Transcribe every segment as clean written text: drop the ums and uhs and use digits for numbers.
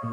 In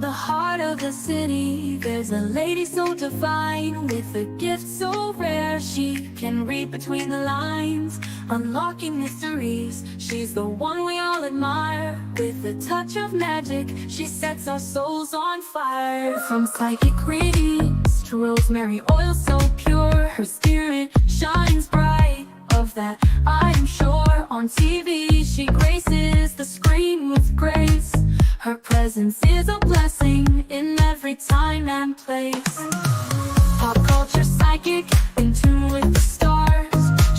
the heart of the city, there's a lady so divine, with a gift so rare she can read between the lines, unlocking mysteries. She's the one we all admire. With a touch of magic, she sets our souls on fire. From psychic readings to rosemary oil so pure, her spirit shines bright. Of that I'm sure. On TV she graces the screen with grace. Her presence is a blessing in every time and place. Pop culture psychic, in tune with the stars.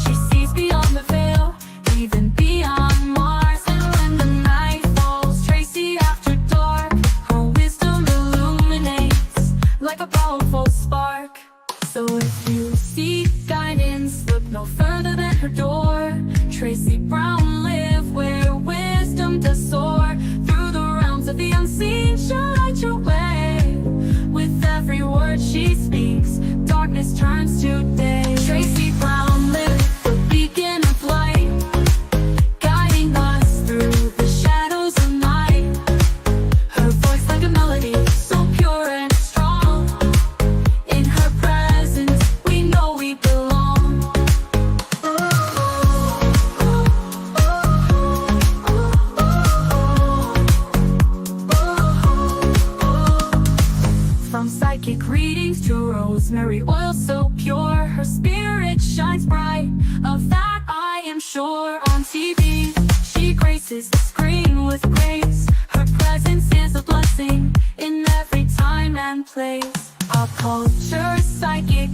She sees beyond the veil, even beyond Mars. And when the night falls, Tracy after dark, her wisdom illuminates like a powerful spark. So if you seek guidance, look no further than her door. Tracy Brown live where wisdom does soar. Through the realms of the unseen, she'll light your way. With every word she speaks, darkness turns to day. Tracy Brown live, the beacon of light, guiding us through the shadows of night. Her voice like a melody, so pure and strong. In her presence, we know we belong. From psychic readings to rosemary oil so pure, her spirit shines bright. Of that I am sure. On TV, she graces the screen with grace. Her presence is a blessing in every time and place. Pop culture psychic,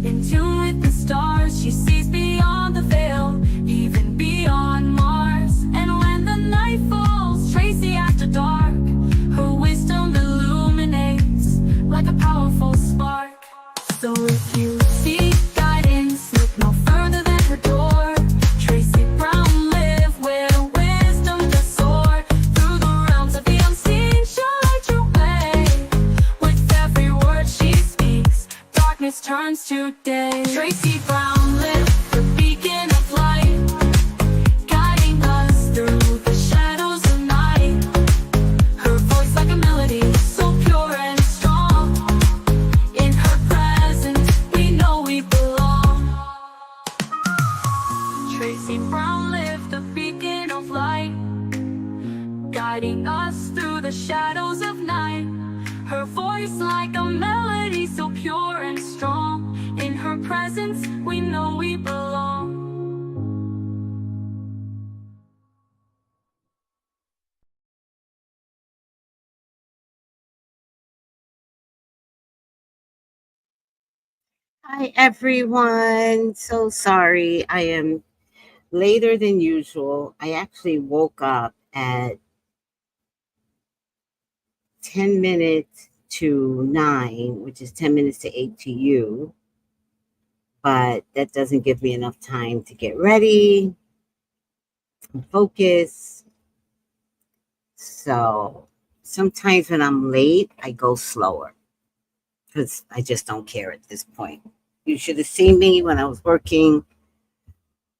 in tune with the stars. She sees beyond the veil, even beyond Mars. And when the night falls, Tracy after dark, her wisdom illuminates like a powerful spark. So if you seek guidance, look no further than her door. Tracy Brown live where wisdom does soar. Through the realms of the unseen, she'll light your way. With every word she speaks, darkness turns to day. Tracy Brown live, the beacon of light, guiding us through the shadows of night. Her voice like a melody, so pure and strong. In her presence, we know we belong. Tracy Brown live, the beacon of light, guiding us through the shadows of night. Her voice like a melody, so pure and strong. In her presence, we know we belong. Hi, everyone. So sorry. I am later than usual. I actually woke up at 10 minutes to 9, which is 10 minutes to 8 to you. But that doesn't give me enough time to get ready and focus. So sometimes when I'm late, I go slower because I just don't care at this point. You should have seen me when I was working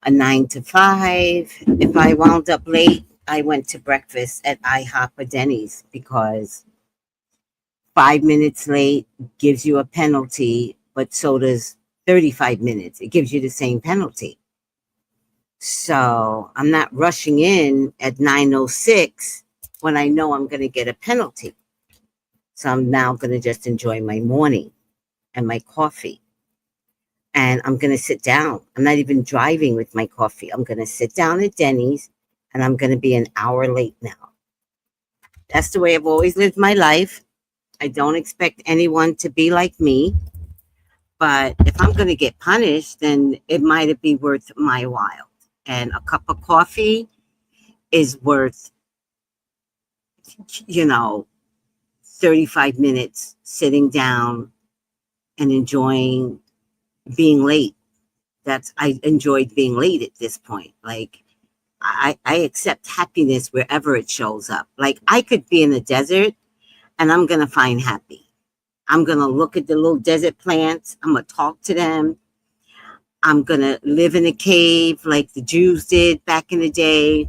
a 9 to 5. If I wound up late, I went to breakfast at IHOP or Denny's because 5 minutes late gives you a penalty, but so does 35 minutes. It gives you the same penalty. So I'm not rushing in at 9:06 when I know I'm going to get a penalty. So I'm now going to just enjoy my morning and my coffee. And I'm going to sit down. I'm not even driving with my coffee. I'm going to sit down at Denny's, and I'm going to be an hour late now. That's the way I've always lived my life. I don't expect anyone to be like me. But if I'm going to get punished, then it might be worth my while. And a cup of coffee is worth, 35 minutes sitting down and enjoying being late. I enjoyed being late at this point. Like, I accept happiness wherever it shows up. Like, I could be in the desert and I'm going to find happy. I'm going to look at the little desert plants. I'm going to talk to them. I'm going to live in a cave like the Jews did back in the day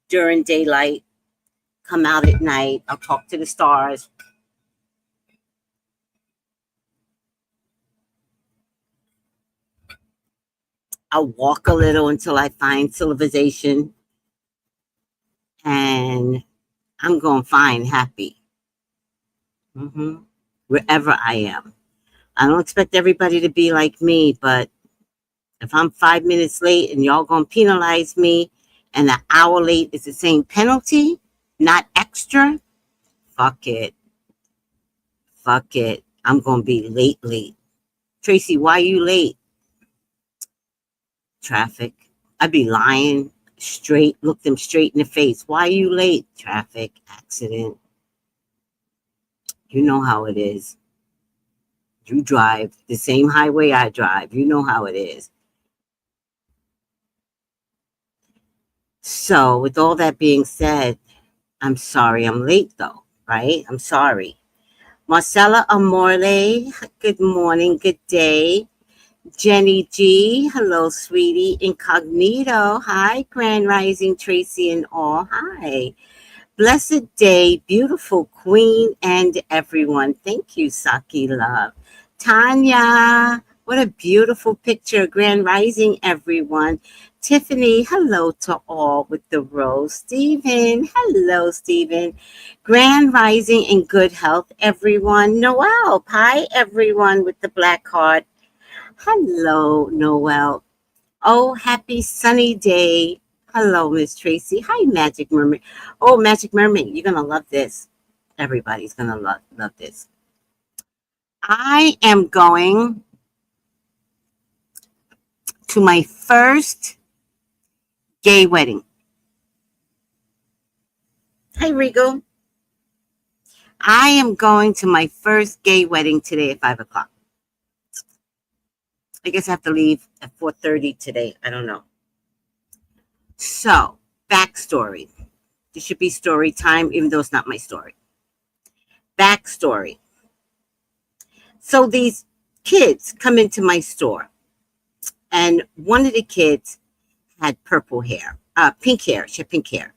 during daylight, come out at night. I'll talk to the stars. I'll walk a little until I find civilization, and I'm going to find happy wherever I am. I don't expect everybody to be like me, but if I'm 5 minutes late and y'all gonna penalize me and an hour late is the same penalty, not extra, fuck it. Fuck it. I'm gonna be late. Tracy, why you late? Traffic. I'd be lying straight, look them straight in the face. Why you late? Traffic, accident. You know how it is. You drive the same highway I drive. You know how it is. So, with all that being said, I'm sorry I'm late though, right? I'm sorry. Marcella Amorle, good morning, good day. Jenny G, hello, sweetie. Incognito, hi, Grand Rising Tracy and all, hi. Blessed day, beautiful queen and everyone. Thank you, Saki Love. Tanya, what a beautiful picture. Grand Rising, everyone. Tiffany, hello to all with the rose. Stephen, hello, Stephen. Grand Rising in good health, everyone. Noel, hi, everyone with the black heart. Hello, Noel. Oh, happy sunny day. Hello, Miss Tracy. Hi, Magic Mermaid. Oh, Magic Mermaid, you're going to love this. Everybody's going to love this. I am going to my first gay wedding. Hi, Regal. I am going to my first gay wedding today at 5 o'clock. I guess I have to leave at 4:30 today. I don't know. So, backstory. This should be story time, even though it's not my story. Backstory. So these kids come into my store, and one of the kids had purple hair, pink hair. She had pink hair.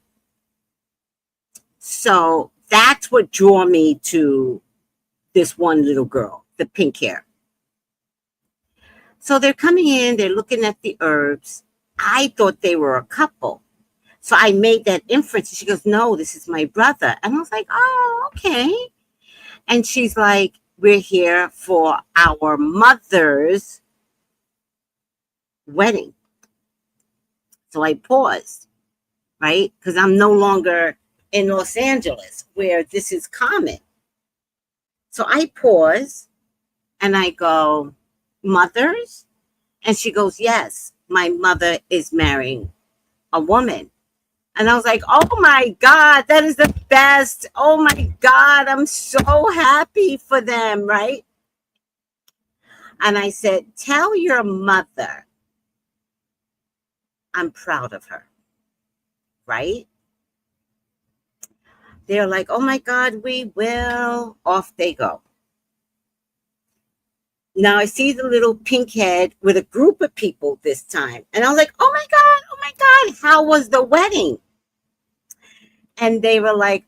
So that's what drew me to this one little girl, the pink hair. So they're coming in, they're looking at the herbs. I thought they were a couple. So I made that inference. She goes, no, this is my brother. And I was like, oh, okay. And she's like, we're here for our mother's wedding. So I paused, right? Because I'm no longer in Los Angeles where this is common. So I pause and I go, mothers? And she goes, yes, my mother is marrying a woman. And I was like, oh my God, that is the best. Oh my God, I'm so happy for them, right? And I said, tell your mother I'm proud of her, right? They're like, oh my God, we will. Off they go. Now I see the little pink head with a group of people this time. And I was like, oh my God, how was the wedding? And they were like,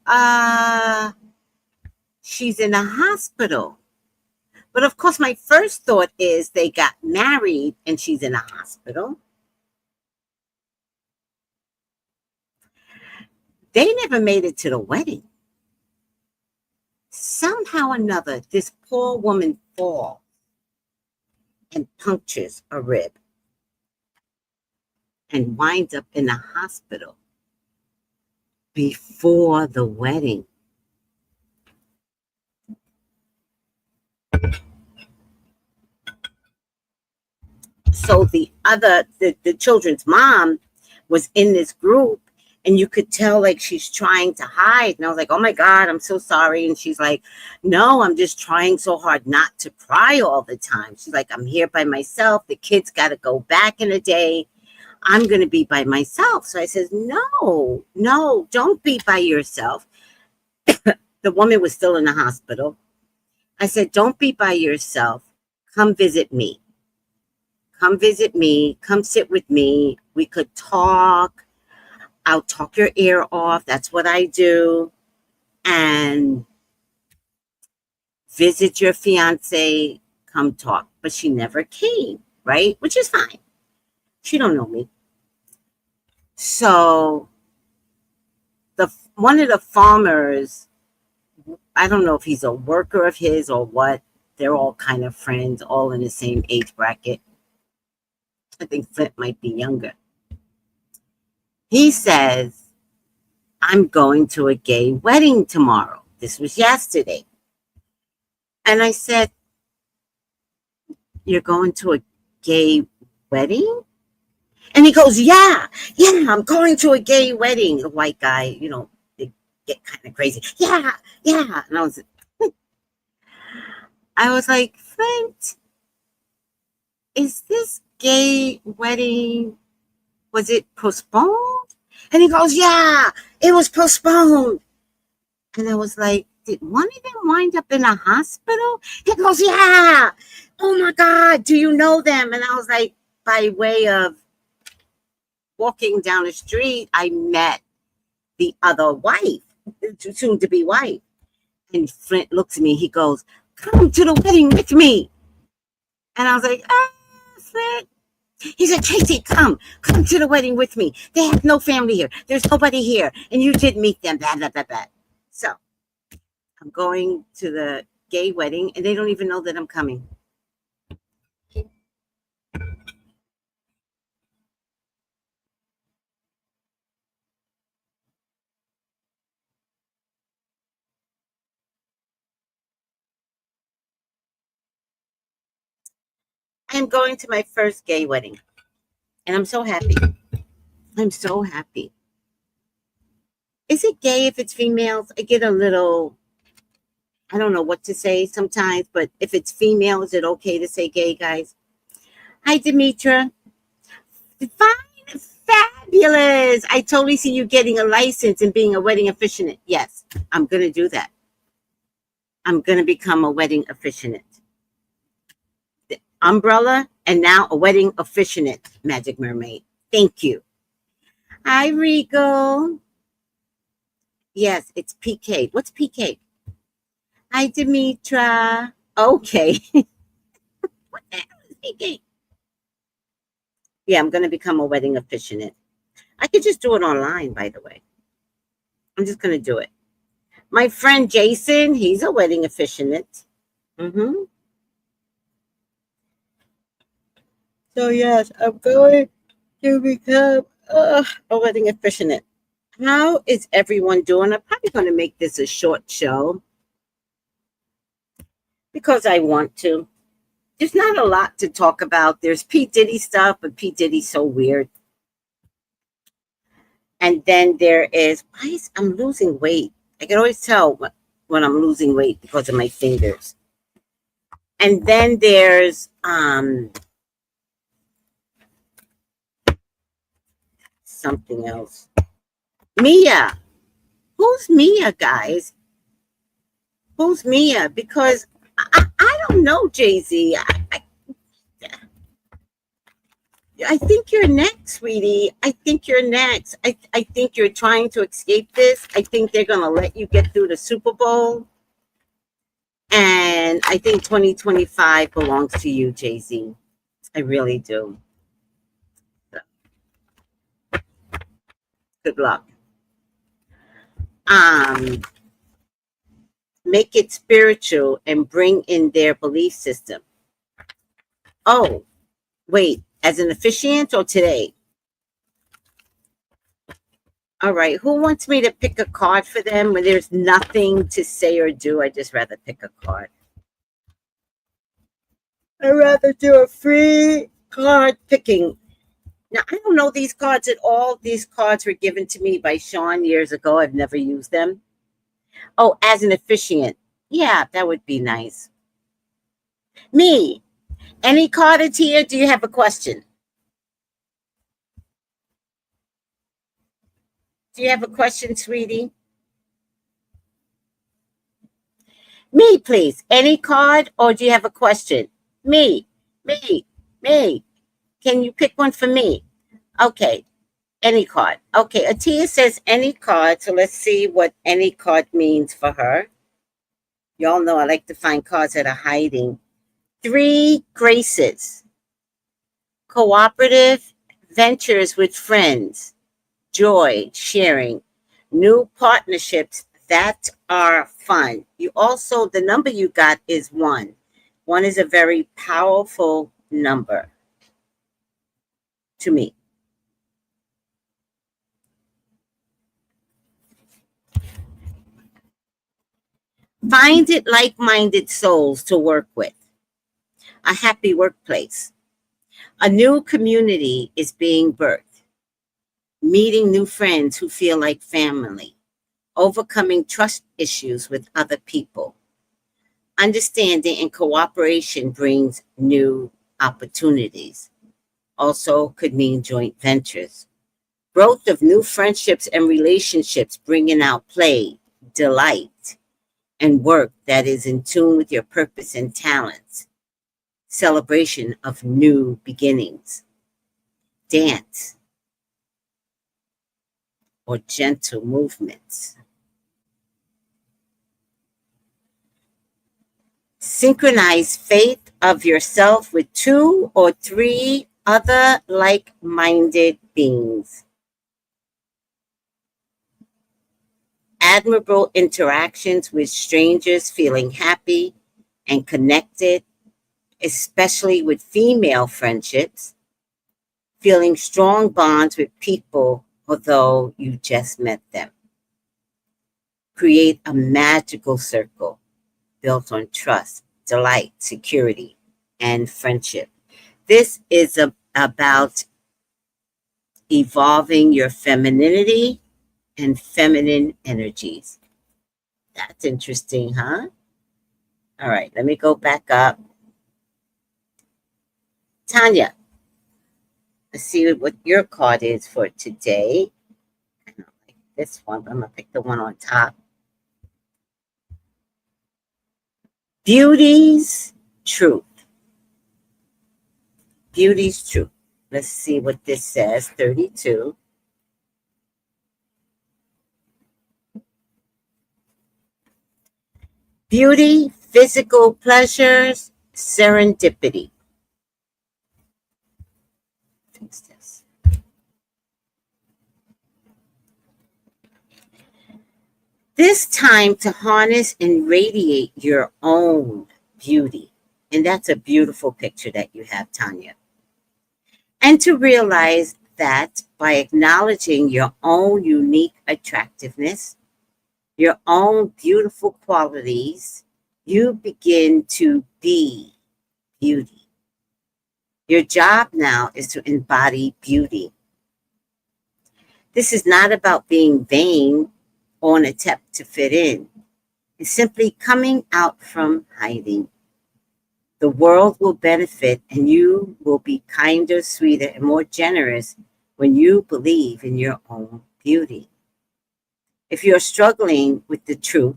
she's in a hospital. But of course, my first thought is they got married and she's in a hospital. They never made it to the wedding. Somehow or another, this poor woman falls and punctures a rib and winds up in a hospital before the wedding. So the children's mom was in this group, and you could tell like she's trying to hide. And I was like, oh my God, I'm so sorry. And she's like, no, I'm just trying so hard not to cry all the time. She's like, I'm here by myself. The kids got to go back in a day. I'm going to be by myself. So I says, no, don't be by yourself. The woman was still in the hospital. I said, don't be by yourself. Come visit me. come visit me, come sit with me. We could talk. I'll talk your ear off. That's what I do. And visit your fiance, come talk. But she never came, right? Which is fine. She don't know me. So one of the farmers, I don't know if he's a worker of his or what. They're all kind of friends, all in the same age bracket. I think Flint might be younger. He says, I'm going to a gay wedding tomorrow. This was yesterday. And I said, you're going to a gay wedding? And he goes, yeah, I'm going to a gay wedding. A white guy, they get kind of crazy. Yeah. And I was like, Flint, is this gay wedding, was it postponed? And he goes, yeah, it was postponed. And I was like, did one of them wind up in a hospital? He goes, yeah. Oh my God, do you know them? And I was like, by way of walking down the street, I met the other wife, soon to be wife. And Flint looks at me, he goes, come to the wedding with me. And I was like, Flint. He said, Tracy, come to the wedding with me. They have no family here. There's nobody here. And you did meet them, blah, blah, blah, blah. So I'm going to the gay wedding, and they don't even know that I'm coming. I'm going to my first gay wedding, and I'm so happy. I'm so happy. Is it gay if it's females? I get a little, I don't know what to say sometimes, but if it's female, is it okay to say gay, guys? Hi, Demetra. Fine, fabulous. I totally see you getting a license and being a wedding aficionado. Yes, I'm going to do that. I'm going to become a wedding aficionado. The umbrella, and now a wedding aficionado, Magic Mermaid. Thank you. Hi, Regal. Yes, it's PK. What's PK? Hi, Demetra. Okay. What the hell is PK? Yeah, I'm going to become a wedding aficionado. I could just do it online, by the way. I'm just going to do it. My friend Jason, he's a wedding aficionado. Mm-hmm. So, yes, I'm going to become a wedding aficionado. How is everyone doing? I'm probably going to make this a short show because I want to. There's not a lot to talk about. There's P. Diddy stuff, but P. Diddy's so weird. And then there is, I'm losing weight. I can always tell when I'm losing weight because of my fingers. And then there's something else. Mia. Who's Mia, guys? Who's Mia? Because I don't know, Jay-Z. I think you're next, sweetie. I think you're next. I think you're trying to escape this. I think they're going to let you get through the Super Bowl. And I think 2025 belongs to you, Jay-Z. I really do. So, good luck. Make it spiritual and bring in their belief system. Oh, wait, as an officiant or today? All right, who wants me to pick a card for them when there's nothing to say or do? I'd just rather pick a card. I'd rather do a free card picking. Now, I don't know these cards at all. These cards were given to me by Sean years ago. I've never used them. Oh, as an officiant. Yeah, that would be nice. Me, any carded here? Do you have a question? Do you have a question, sweetie? Me, please. Any card, or do you have a question? Me. Can you pick one for me? Okay, any card. Okay, Atia says any card. So let's see what any card means for her. Y'all know I like to find cards that are hiding. 3 graces. Cooperative ventures with friends. Joy, sharing. New partnerships that are fun. You also, the number you got is 1. 1 is a very powerful number to me. Find it like-minded souls to work with. A happy workplace. A new community is being birthed. Meeting new friends who feel like family. Overcoming trust issues with other people. Understanding and cooperation brings new opportunities. Also could mean joint ventures. Growth of new friendships and relationships, bringing out play, delight, and work that is in tune with your purpose and talents. Celebration of new beginnings. Dance or gentle movements. Synchronize faith of yourself with 2 or 3 other like-minded beings. Admirable interactions with strangers, feeling happy and connected, especially with female friendships. Feeling strong bonds with people, although you just met them. Create a magical circle built on trust, delight, security, and friendship. This is about evolving your femininity and feminine energies. That's interesting, huh? All right, let me go back up. Tanya, let's see what your card is for today. I don't like this one, but I'm going to pick the one on top. Beauty's truth. Beauty's truth. Let's see what this says. 32. Beauty, physical pleasures, serendipity. Fix this. This time to harness and radiate your own beauty. And that's a beautiful picture that you have, Tanya. And to realize that by acknowledging your own unique attractiveness, your own beautiful qualities, you begin to be beauty. Your job now is to embody beauty. This is not about being vain or an attempt to fit in. It's simply coming out from hiding. The world will benefit and you will be kinder, sweeter, and more generous when you believe in your own beauty. If you're struggling with the truth,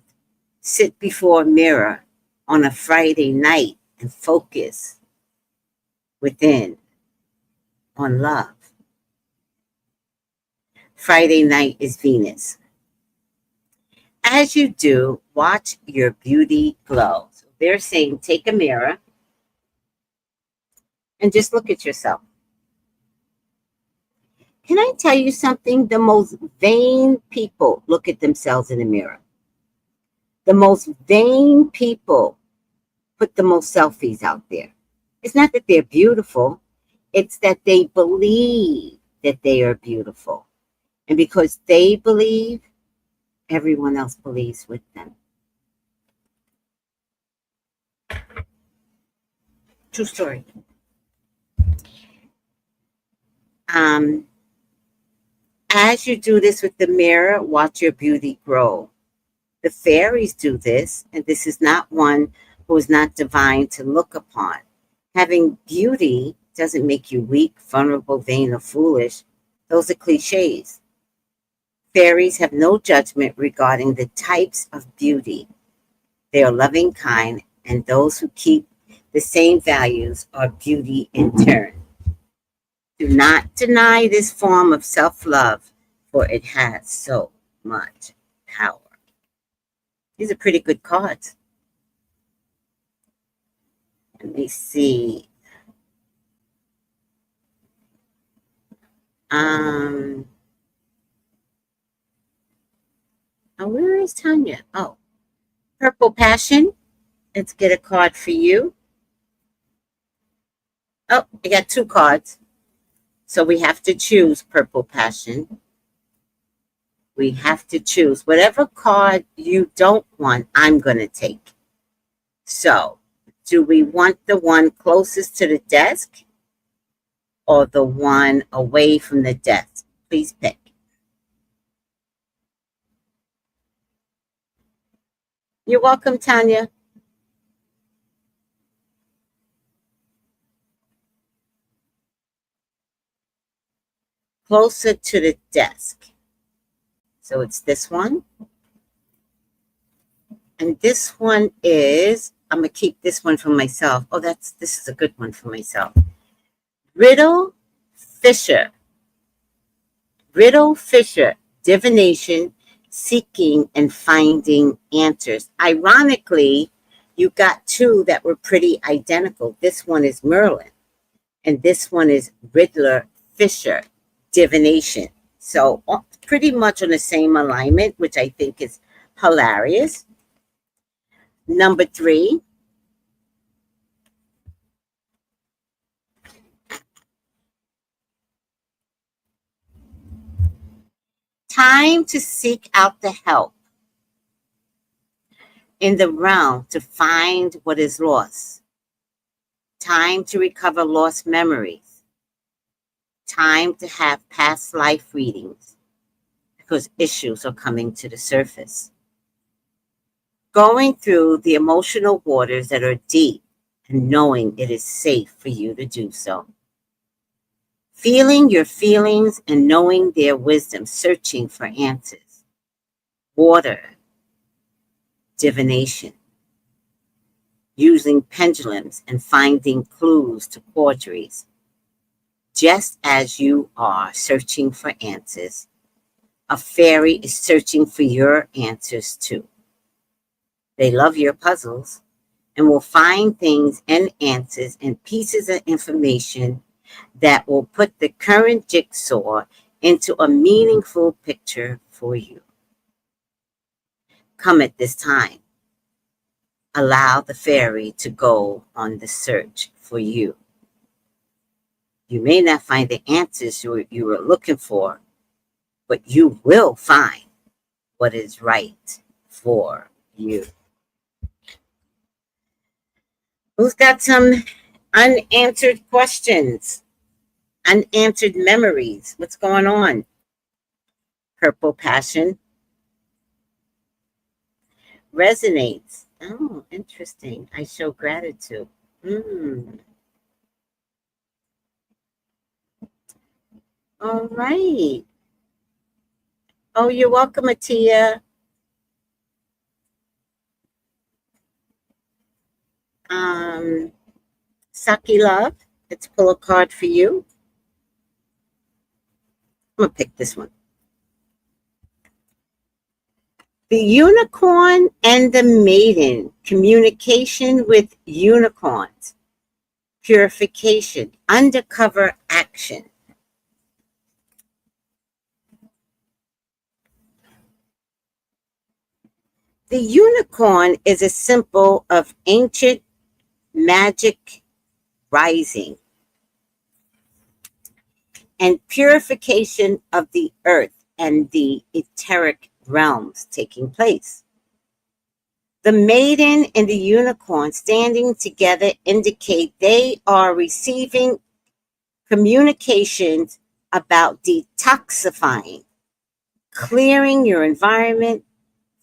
sit before a mirror on a Friday night and focus within on love. Friday night is Venus. As you do, watch your beauty glow. So they're saying take a mirror and just look at yourself. Can I tell you something? The most vain people look at themselves in the mirror. The most vain people put the most selfies out there. It's not that they're beautiful. It's that they believe that they are beautiful. And because they believe, everyone else believes with them. True story. As you do this with the mirror, watch your beauty grow. The fairies do this, and this is not one who is not divine to look upon. Having beauty doesn't make you weak, vulnerable, vain, or foolish. Those are cliches. Fairies have no judgment regarding the types of beauty. They are loving, kind, and those who keep the same values are beauty in turn. Do not deny this form of self-love, for it has so much power. These are pretty good cards. Let me see. Oh, where is Tanya? Oh, Purple Passion. Let's get a card for you. Oh, I got two cards. So we have to choose Purple Passion. We have to choose. Whatever card you don't want, I'm going to take. So, do we want the one closest to the desk or the one away from the desk? Please pick. You're welcome, Tanya. Closer to the desk. So it's this one. And this one is, I'm going to keep this one for myself. Oh, this is a good one for myself. Riddle Fisher. Riddle Fisher, divination, seeking and finding answers. Ironically, you got two that were pretty identical. This one is Merlin, and this one is Riddler Fisher, divination. So pretty much on the same alignment, which I think is hilarious. Number 3. Time to seek out the help in the realm to find what is lost. Time to recover lost memories. Time to have past life readings because issues are coming to the surface. Going through the emotional waters that are deep and knowing it is safe for you to do so. Feeling your feelings and knowing their wisdom, searching for answers. Water, divination. Using pendulums and finding clues to forgeries. Just as you are searching for answers, a fairy is searching for your answers too. They love your puzzles and will find things and answers and pieces of information that will put the current jigsaw into a meaningful picture for you. Come at this time. Allow the fairy to go on the search for you. You may not find the answers you were looking for, but you will find what is right for you. Who's got some unanswered questions? Unanswered memories? What's going on? Purple Passion. Resonates. Oh, interesting. I show gratitude. All right. Oh, you're welcome, Atia. Saki Love, let's pull a card for you. I'm going to pick this one. The Unicorn and the Maiden, communication with unicorns, purification, undercover action. The unicorn is a symbol of ancient magic rising and purification of the earth and the etheric realms taking place. The maiden and the unicorn standing together indicate they are receiving communications about detoxifying, clearing your environment,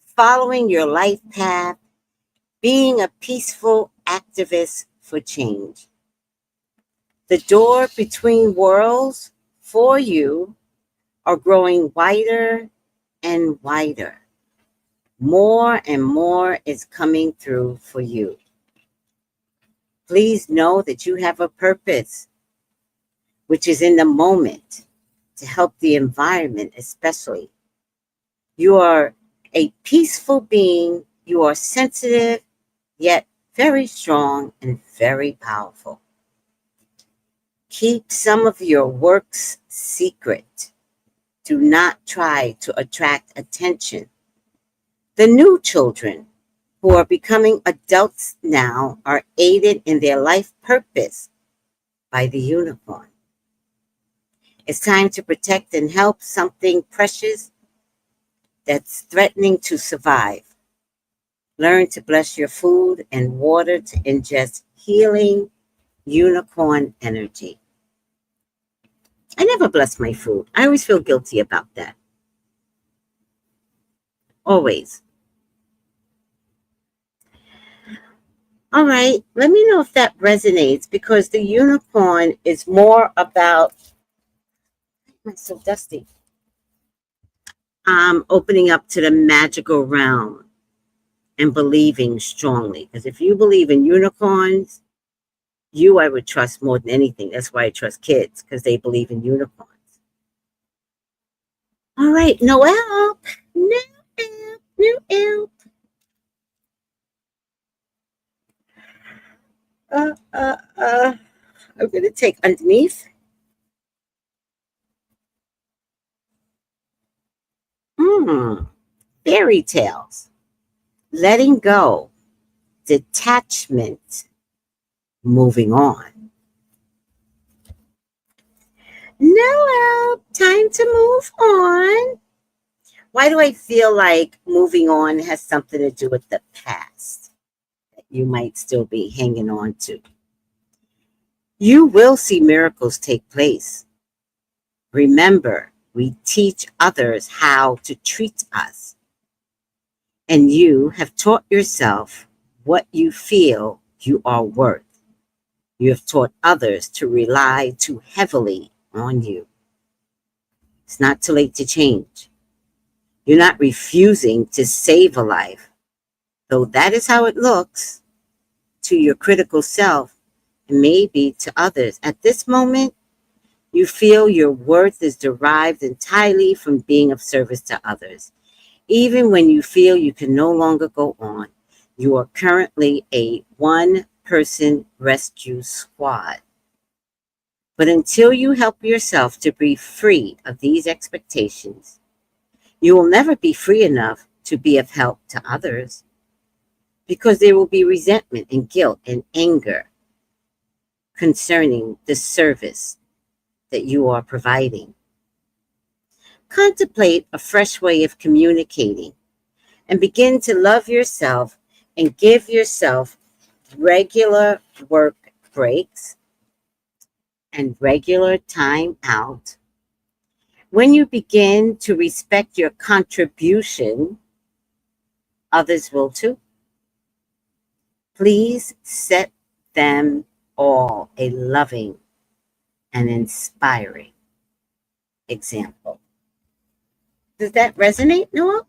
following your life path, being a peaceful activist for change. The door between worlds for you are growing wider and wider. More and more is coming through for you. Please know that you have a purpose. which is in the moment to help the environment, especially. You are a peaceful being. You are sensitive, yet very strong and very powerful. Keep some of your works secret. Do not try to attract attention. The new children who are becoming adults now are aided in their life purpose by the unicorn. It's time to protect and help something precious that's threatening to survive. Learn to bless your food and water to ingest healing unicorn energy. I never bless my food. I always feel guilty about that. Always. All right, let me know if that resonates because the unicorn is more about, I'm so dusty, opening up to the magical realm and believing strongly. Because if you believe in unicorns, I would trust more than anything. That's why I trust kids, because they believe in unicorns. All right, Noel. Noel. Uh, uh, uh. I'm going to take underneath. Fairy tales. Letting go. Detachment. Moving on. Noel, time to move on. Why do I feel like moving on has something to do with the past that you might still be hanging on to? You will see miracles take place. Remember, we teach others how to treat us. And you have taught yourself what you feel you are worth. You have taught others to rely too heavily on you. It's not too late to change. You're not refusing to save a life, though that is how it looks to your critical self and maybe to others. At this moment, you feel your worth is derived entirely from being of service to others. Even when you feel you can no longer go on, you are currently a one-person rescue squad. But until you help yourself to be free of these expectations, you will never be free enough to be of help to others, because there will be resentment and guilt and anger concerning the service that you are providing. Contemplate a fresh way of communicating and begin to love yourself and give yourself regular work breaks and regular time out. When you begin to respect your contribution, others will too. Please set them all a loving and inspiring example. Does that resonate, Noah?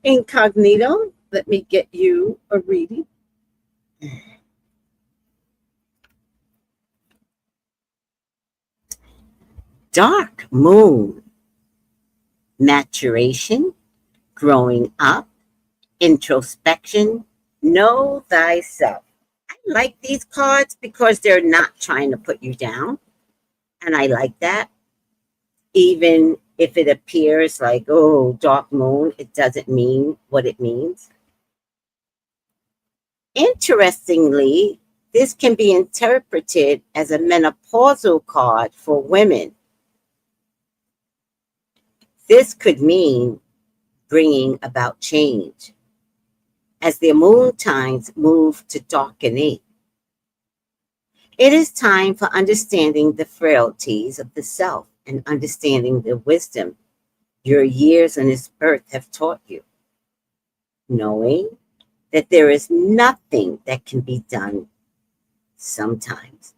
Incognito, let me get you a reading. Dark moon, maturation, growing up, introspection, know thyself. I like these cards because they're not trying to put you down. And I like that. Even if it appears like, oh, dark moon, it doesn't mean what it means. Interestingly, this can be interpreted as a menopausal card for women. This could mean bringing about change as their moon times move to darkening. It is time for understanding the frailties of the self and understanding the wisdom your years on this earth have taught you. Knowing that there is nothing that can be done sometimes.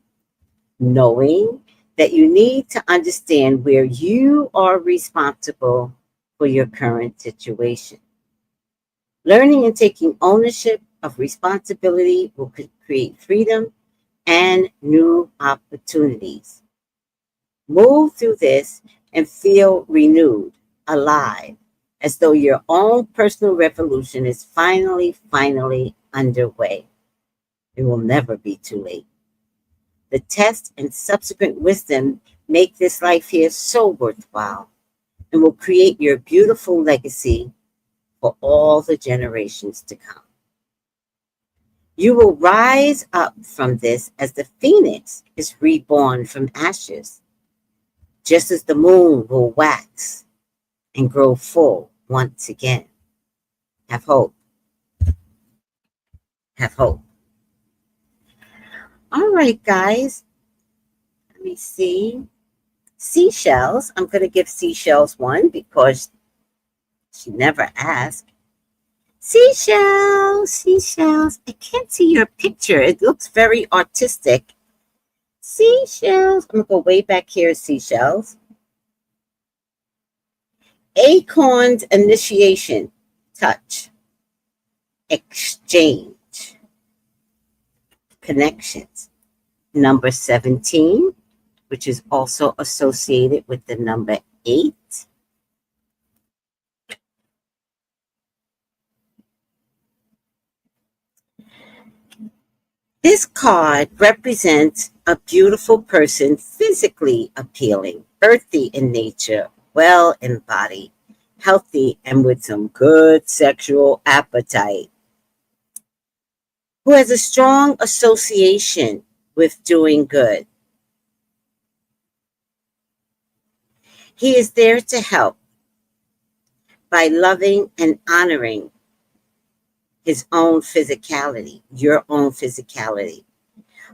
Knowing that you need to understand where you are responsible for your current situation. Learning and taking ownership of responsibility will create freedom and new opportunities. Move through this and feel renewed, alive, as though your own personal revolution is finally underway. It will never be too late. The test and subsequent wisdom make this life here so worthwhile and will create your beautiful legacy for all the generations to come. You will rise up from this as the phoenix is reborn from ashes, just as the moon will wax and grow full once again. Have hope. Have hope. All right, guys. Let me see. Seashells. I'm going to give Seashells one because she never asked. Seashells, seashells. I can't see your picture. It looks very artistic. Seashells. I'm going to go way back here, seashells. Acorn's initiation, touch, exchange, connections. Number 17, which is also associated with the number 8. This card represents a beautiful person, physically appealing, earthy in nature, well embodied, healthy, and with some good sexual appetite, who has a strong association with doing good. He is there to help by loving and honoring his own physicality, your own physicality.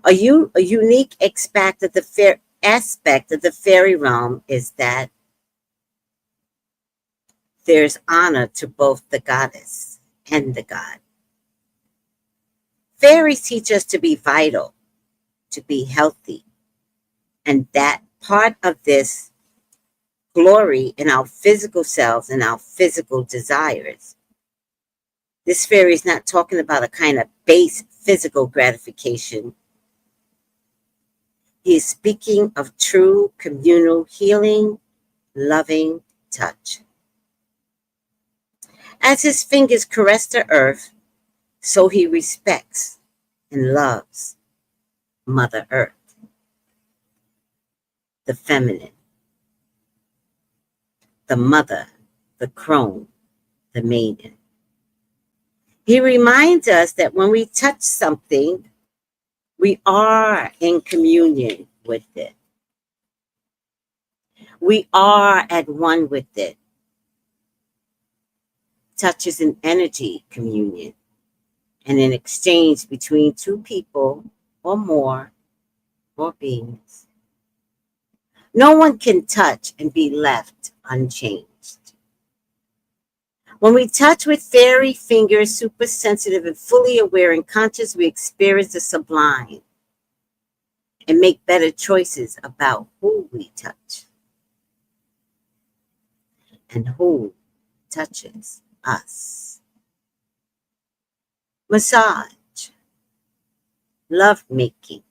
A unique aspect of the fairy realm is that there's honor to both the goddess and the god. Fairies teach us to be vital, to be healthy, and that part of this glory in our physical selves and our physical desires. This fairy is not talking about a kind of base physical gratification. He is speaking of true communal healing, loving touch. As his fingers caress the earth, so he respects and loves Mother Earth, the feminine, the mother, the crone, the maiden. He reminds us that when we touch something, we are in communion with it. We are at one with it. Touch is an energy communion and an exchange between two people or more beings. No one can touch and be left unchanged. When we touch with fairy fingers, super sensitive and fully aware and conscious, we experience the sublime and make better choices about who we touch and who touches us. Massage, love making,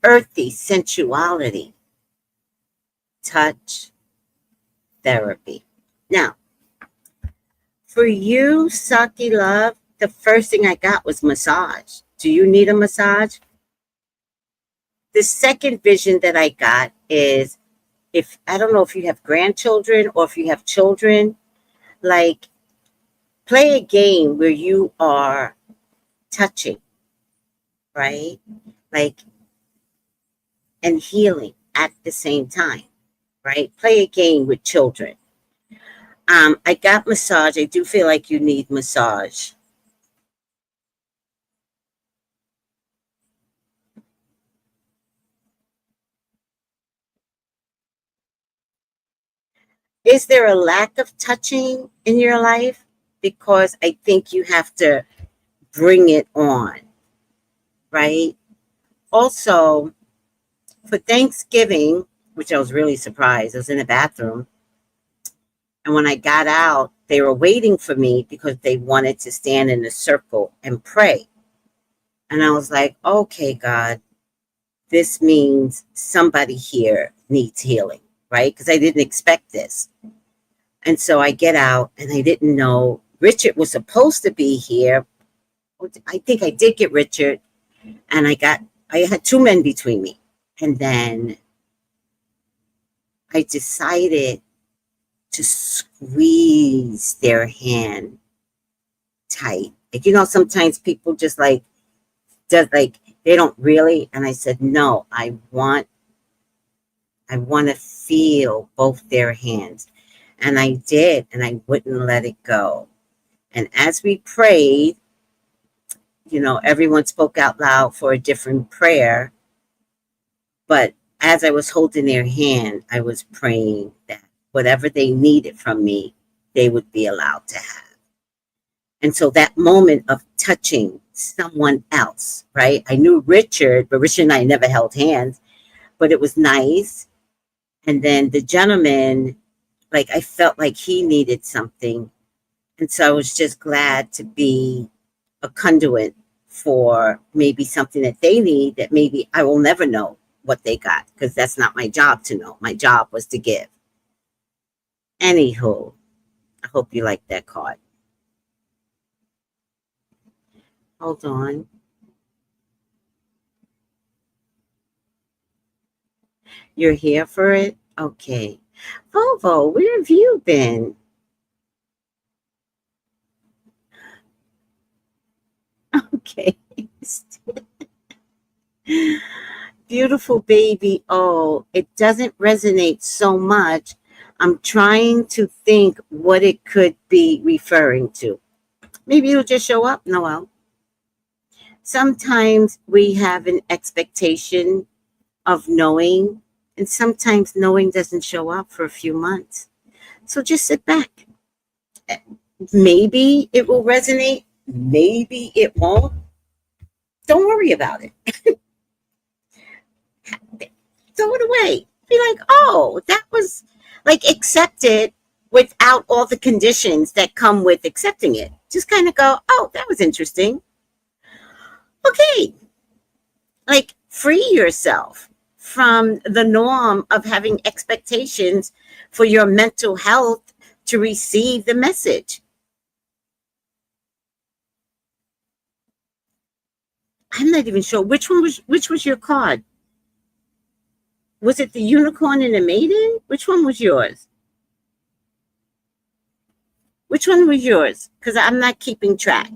earthy sensuality, touch therapy. Now, for you, Saki Love, the first thing I got was massage. Do you need a massage? The second vision that I got is, if I don't know if you have grandchildren or if you have children, like play a game where you are touching, right? Like, and healing at the same time, right? Play a game with children. I got massage. I do feel like you need massage. Is there a lack of touching in your life? Because I think you have to bring it on, right? Also, For Thanksgiving, which I was really surprised, I was in the bathroom. And when I got out, they were waiting for me because they wanted to stand in a circle and pray. And I was like, okay, God, this means somebody here needs healing, right? Because I didn't expect this. And so I get out and I didn't know Richard was supposed to be here. I think I did get Richard, and I had two men between me. And then I decided to squeeze their hand tight. Like, sometimes people just like, they don't really. And I said, no, I want to feel both their hands. And I did, and I wouldn't let it go. And as we prayed, everyone spoke out loud for a different prayer. But as I was holding their hand, I was praying that whatever they needed from me, they would be allowed to have. And so that moment of touching someone else, right? I knew Richard, but Richard and I never held hands, but it was nice. And then the gentleman, like, I felt like he needed something. And so I was just glad to be a conduit for maybe something that they need that maybe I will never know what they got, because that's not my job to know. My job was to give. Anywho, I hope you like that card. Hold on. You're here for it? Okay. Volvo, where have you been? Okay. Beautiful baby. Oh, it doesn't resonate so much. I'm trying to think what it could be referring to. Maybe it'll just show up. Noel. Sometimes we have an expectation of knowing, and sometimes knowing doesn't show up for a few months. So just sit back. Maybe it will resonate. Maybe it won't. Don't worry about it. Throw it away. Be like, oh, that was like, accept it without all the conditions that come with accepting it. Just kind of go, oh, that was interesting. Okay. Like, free yourself from the norm of having expectations for your mental health to receive the message. I'm not even sure which was your card. Was it the unicorn and the maiden? Which one was yours? Which one was yours? Because I'm not keeping track.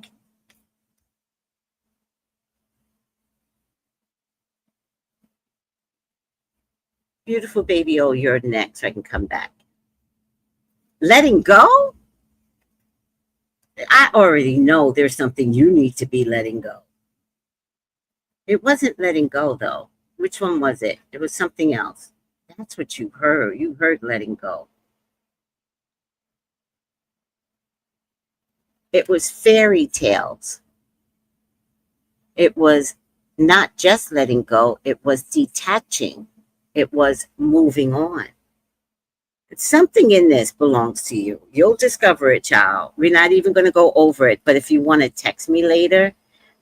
Beautiful baby, oh, you're next, so I can come back. Letting go? I already know there's something you need to be letting go. It wasn't letting go, though. Which one was it? It was something else. That's what you heard. You heard letting go. It was fairy tales. It was not just letting go, it was detaching. It was moving on. Something in this belongs to you. You'll discover it, child. We're not even going to go over it, but if you want to text me later,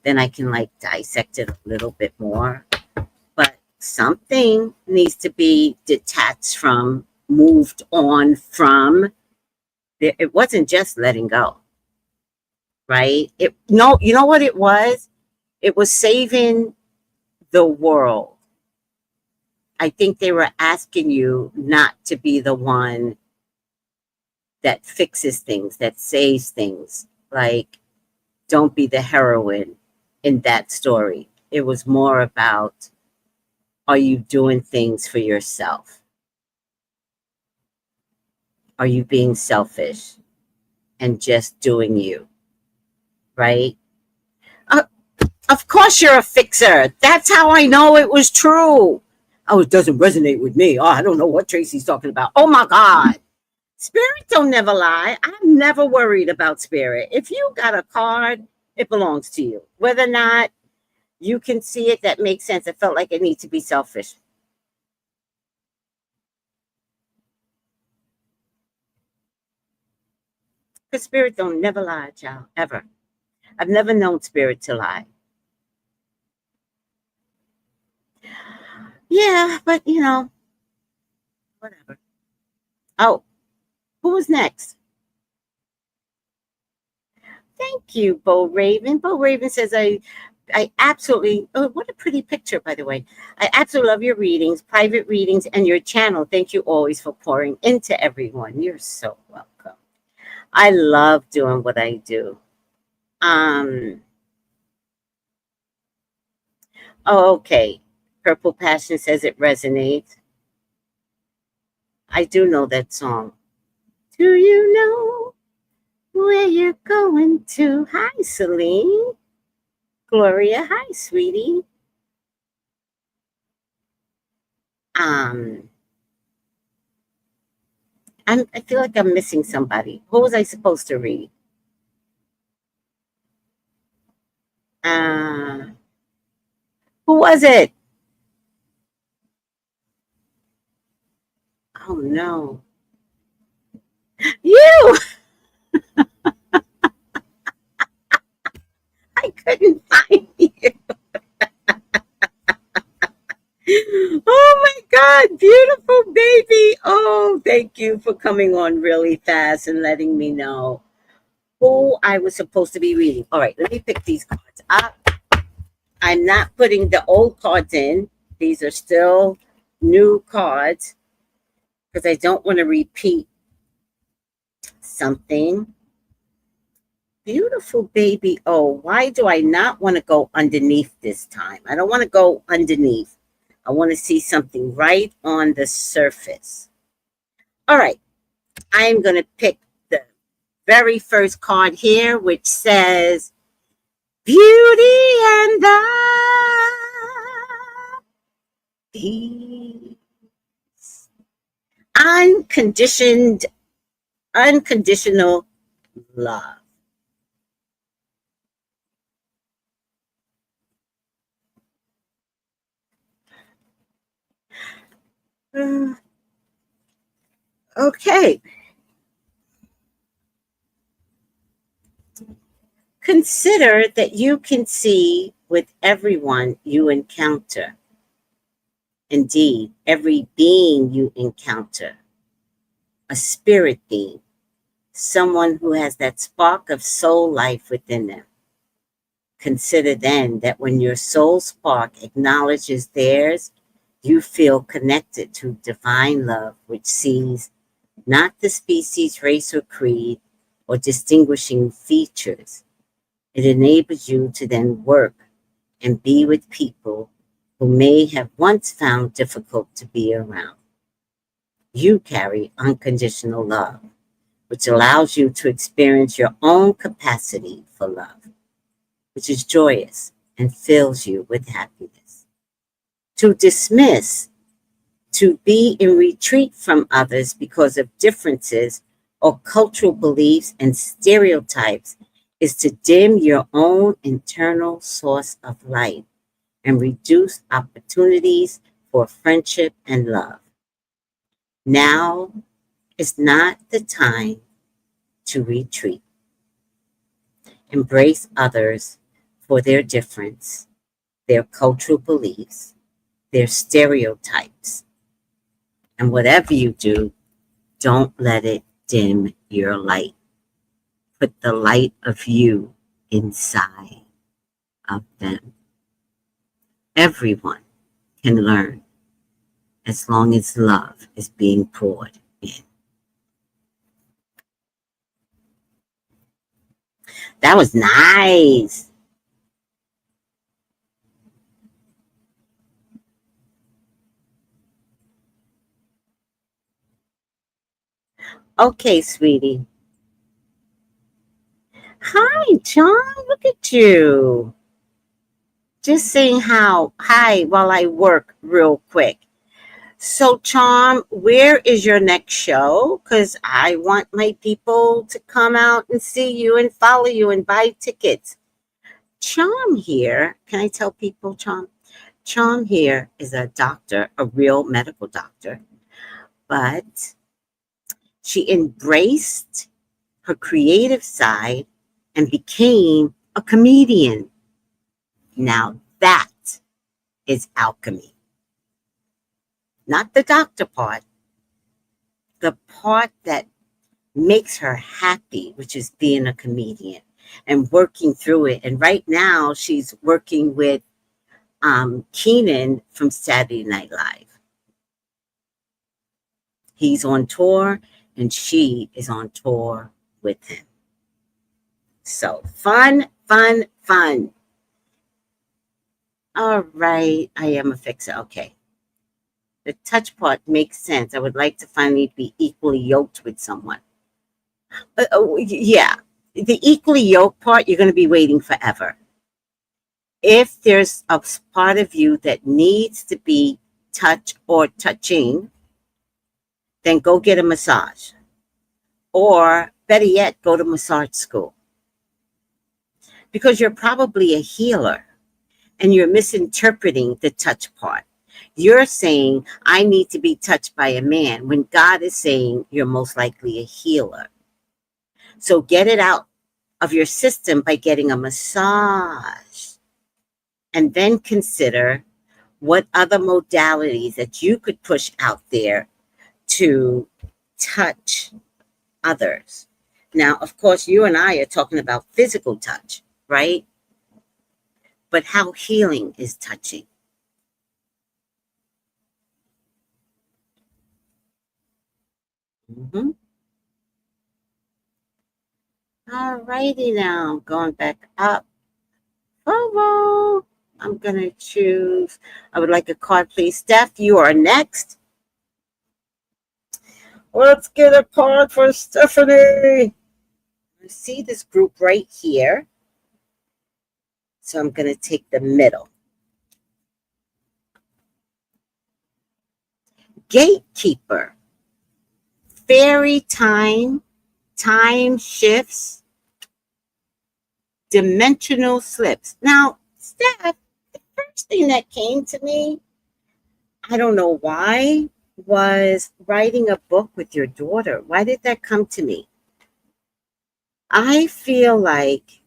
then I can like dissect it a little bit more. But something needs to be detached from, moved on from. It wasn't just letting go, right? No, you know what it was? It was saving the world. I think they were asking you not to be the one that fixes things, that saves things. Like, don't be the heroine in that story. It was more about, are you doing things for yourself? Are you being selfish and just doing you, right? Uh, of course you're a fixer. That's how I know it was true. Oh, it doesn't resonate with me. Oh, I don't know what Tracy's talking about. Oh my God. Spirit don't never lie. I'm never worried about spirit. If you got a card, it belongs to you. Whether or not you can see it, that makes sense. It felt like it needs to be selfish. Because spirit don't never lie, child, ever. I've never known spirit to lie. Yeah, but whatever. Oh, who was next? Thank you, Bo Raven. Bo Raven says, I absolutely, oh, what a pretty picture, by the way. I absolutely love your readings, private readings, and your channel. Thank you always for pouring into everyone. You're so welcome. I love doing what I do. Um, oh, okay. Purple Passion says it resonates. I do know that song. Do you know where you're going to? Hi, Celine. Gloria, hi, sweetie. Um, I feel like I'm missing somebody. Who was I supposed to read? Uh, who was it? Oh no, you! I couldn't find you. Oh my God, beautiful baby! Oh, thank you for coming on really fast and letting me know who I was supposed to be reading. All right, let me pick these cards up. I'm not putting the old cards in. These are still new cards because I don't want to repeat something. Beautiful baby. Oh, why do I not want to go underneath this time? I don't want to go underneath. I want to see something right on the surface. All right. I am going to pick the very first card here, which says Beauty and the Beast. Unconditional love. Uh, okay. Consider that you can see with everyone you encounter. Indeed, every being you encounter, a spirit being, someone who has that spark of soul life within them. Consider then that when your soul spark acknowledges theirs, you feel connected to divine love, which sees not the species, race, or creed, or distinguishing features. It enables you to then work and be with people who may have once found difficult to be around. You carry unconditional love, which allows you to experience your own capacity for love, which is joyous and fills you with happiness. To dismiss, to be in retreat from others because of differences or cultural beliefs and stereotypes is to dim your own internal source of light and reduce opportunities for friendship and love. Now is not the time to retreat. Embrace others for their difference, their cultural beliefs, their stereotypes. And whatever you do, don't let it dim your light. Put the light of you inside of them. Everyone can learn as long as love is being poured in. That was nice. Okay, sweetie. Hi, John. Look at you. Just saying hi while I work real quick. So, Charm, where is your next show? Because I want my people to come out and see you and follow you and buy tickets. Charm here, can I tell people, Charm? Charm here is a doctor, a real medical doctor, but she embraced her creative side and became a comedian. Now that is alchemy. Not the doctor part, the part that makes her happy, which is being a comedian and working through it. And right now she's working with Keenan from Saturday Night Live. He's on tour and she is on tour with him. So fun, fun, fun. All right, I am a fixer. Okay. The touch part makes sense. I would like to finally be equally yoked with someone. Yeah, the equally yoked part, you're going to be waiting forever. If there's a part of you that needs to be touched or touching, then go get a massage. Or better yet, go to massage school. Because you're probably a healer and you're misinterpreting the touch part. You're saying, I need to be touched by a man, when God is saying you're most likely a healer. So get it out of your system by getting a massage. And then consider what other modalities that you could push out there to touch others. Now, of course, you and I are talking about physical touch, right? But how healing is touching. Mm-hmm. All righty now, going back up. Oh, I'm going to choose. I would like a card, please. Steph, you are next. Let's get a card for Stephanie. I see this group right here. So I'm going to take the middle. Gatekeeper. Fairy time. Time shifts. Dimensional slips. Now, Steph, the first thing that came to me, I don't know why, was writing a book with your daughter. Why did that come to me? I feel like,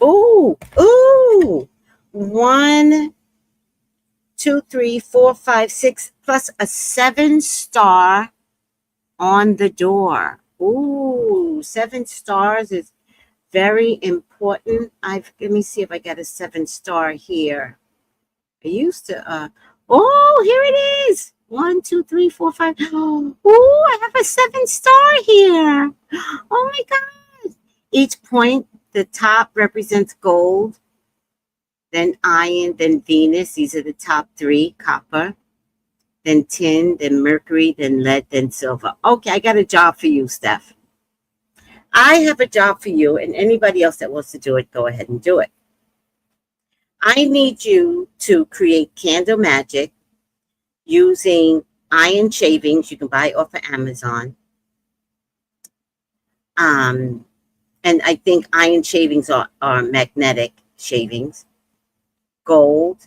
ooh, 1, 2, 3, 4, 5, 6, plus a 7-star on the door. Ooh, 7 stars is very important. Let me see if I got a 7-star here. I used to, oh, here it is. 1, 2, 3, 4, 5. Oh, I have a 7-star here. Oh my God. Each point, the top represents gold, then iron, then Venus. These are the top 3, copper, then tin, then mercury, then lead, then silver. Okay, I got a job for you, Steph. I have a job for you, and anybody else that wants to do it, go ahead and do it. I need you to create candle magic using iron shavings you can buy off of Amazon. And I think iron shavings are magnetic shavings. Gold.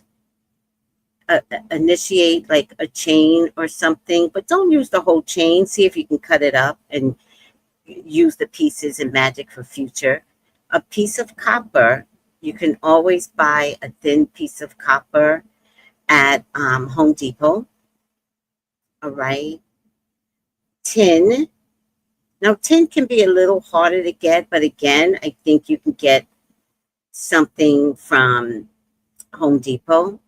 Initiate like a chain or something, but don't use the whole chain. See if you can cut it up and use the pieces in magic for future. A piece of copper. You can always buy a thin piece of copper at Home Depot. All right. Tin. Now, tin can be a little harder to get, but again, I think you can get something from Home Depot.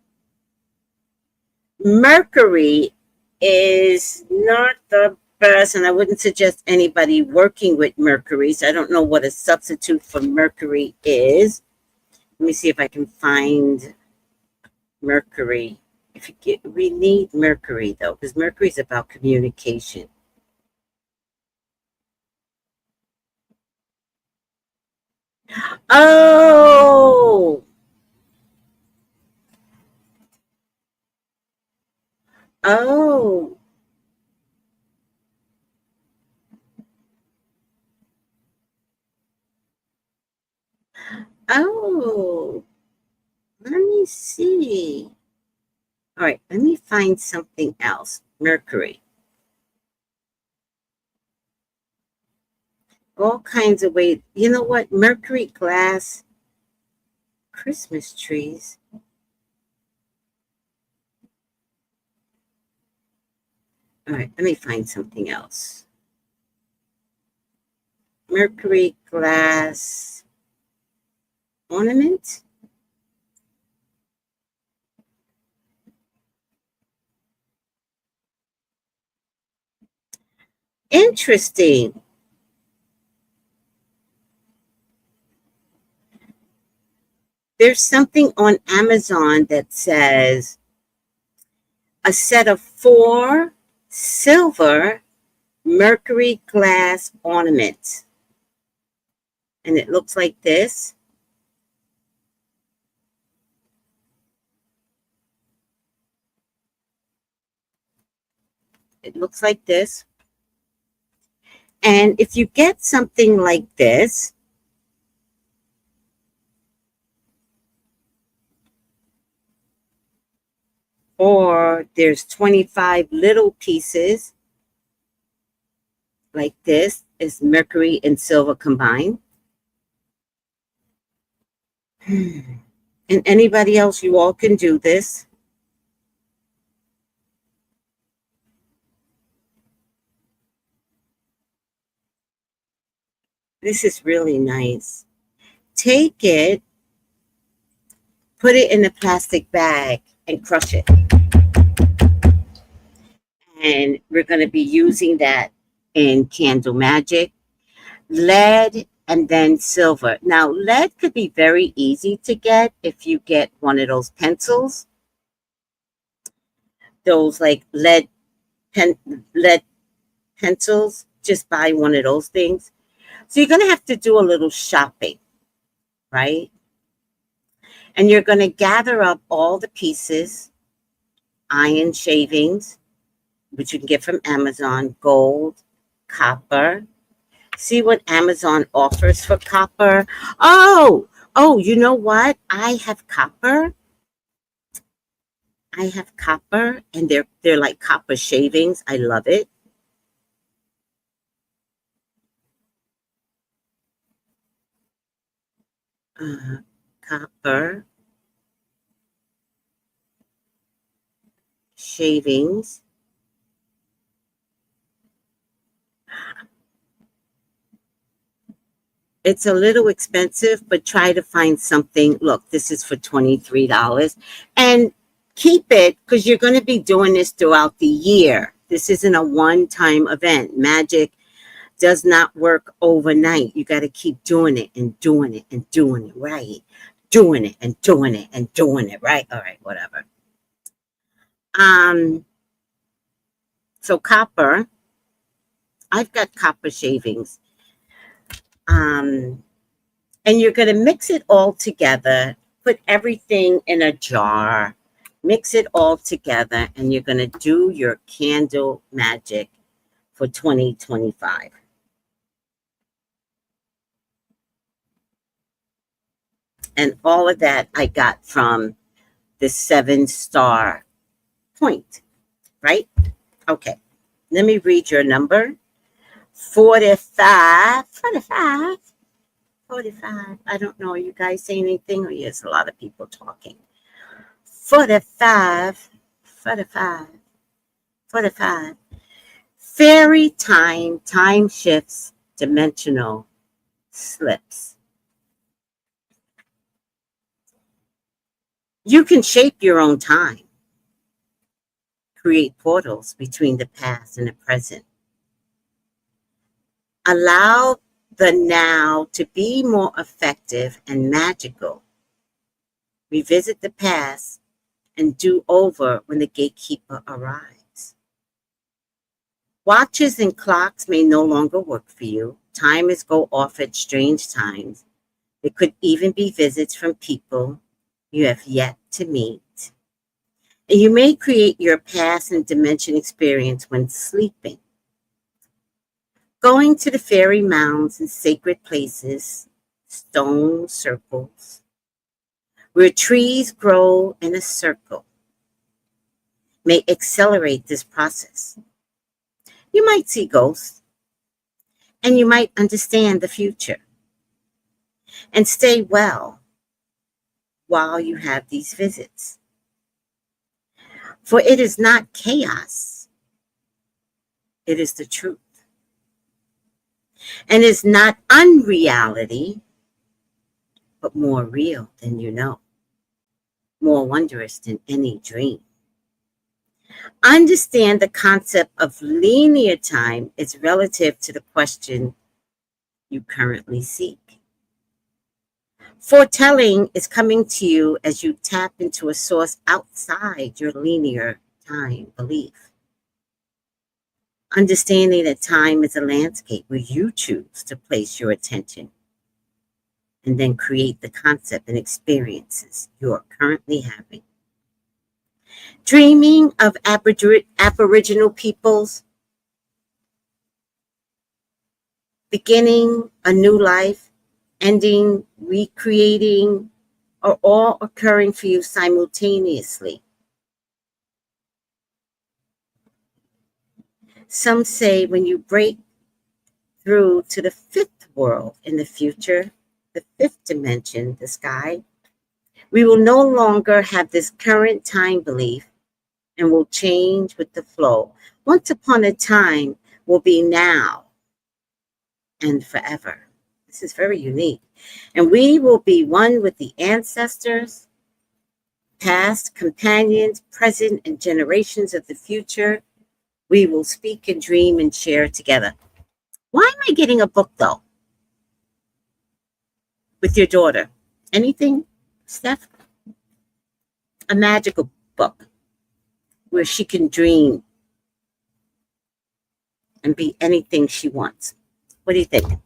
Mercury is not the best, and I wouldn't suggest anybody working with mercury, so I don't know what a substitute for mercury is. Let me see if I can find mercury. We need mercury, though, because mercury is about communication. Oh! Oh! Oh! Let me see. All right, let me find something else. Mercury. all kinds of ways. You know what? Mercury glass Christmas trees. All right, let me find something else. Mercury glass ornament. Interesting. There's something on Amazon that says a set of 4 silver mercury glass ornaments. And it looks like this. It looks like this. And if you get something like this, or there's 25 little pieces like this, is mercury and silver combined. And anybody else, you all can do this. This is really nice. Take it, put it in a plastic bag, and crush it. And we're going to be using that in candle magic. Lead and then silver. Now, lead could be very easy to get if you get one of those pencils. Those like lead pencils. Just buy one of those things. So you're going to have to do a little shopping, right? And you're going to gather up all the pieces, iron shavings, which you can get from Amazon, gold, copper. See what Amazon offers for copper. Oh, you know what? I have copper. And they're like copper shavings. I love it. Copper shavings. It's a little expensive, but try to find something. Look, this is for $23. And keep it, because you're going to be doing this throughout the year. This isn't a one-time event. Magic does not work overnight. You got to keep doing it and doing it and doing it, right? Doing it and doing it and doing it, right? All right, whatever. So copper, I've got copper shavings. And you're going to mix it all together, put everything in a jar, mix it all together, and you're going to do your candle magic for 2025. And all of that I got from the 7-star point, right? Okay, let me read your number. 45. I don't know. Are you guys saying anything? Or yes, a lot of people talking. 45. Fairy time, time shifts, dimensional slips. You can shape your own time, create portals between the past and the present. Allow the now to be more effective and magical. Revisit the past and do over when the gatekeeper arrives. Watches and clocks may no longer work for you. Timers go off at strange times. There could even be visits from people you have yet to meet. And you may create your past and dimension experience when sleeping. Going to the fairy mounds and sacred places, stone circles, where trees grow in a circle, may accelerate this process. You might see ghosts, and you might understand the future and stay well while you have these visits. For it is not chaos, it is the truth. And is not unreality, but more real than you know, more wondrous than any dream. Understand the concept of linear time is relative to the question you currently seek. Foretelling is coming to you as you tap into a source outside your linear time belief. Understanding that time is a landscape where you choose to place your attention and then create the concept and experiences you are currently having. Dreaming of Aboriginal peoples, beginning a new life, ending, recreating, are all occurring for you simultaneously. Some say when you break through to the fifth world in the future, the fifth dimension, the sky, we will no longer have this current time belief and will change with the flow. Once upon a time will be now and forever. This is very unique. And we will be one with the ancestors, past, companions, present, and generations of the future. We will speak and dream and share together. Why am I getting a book, though, with your daughter? Anything, Steph? A magical book where she can dream and be anything she wants. What do you think?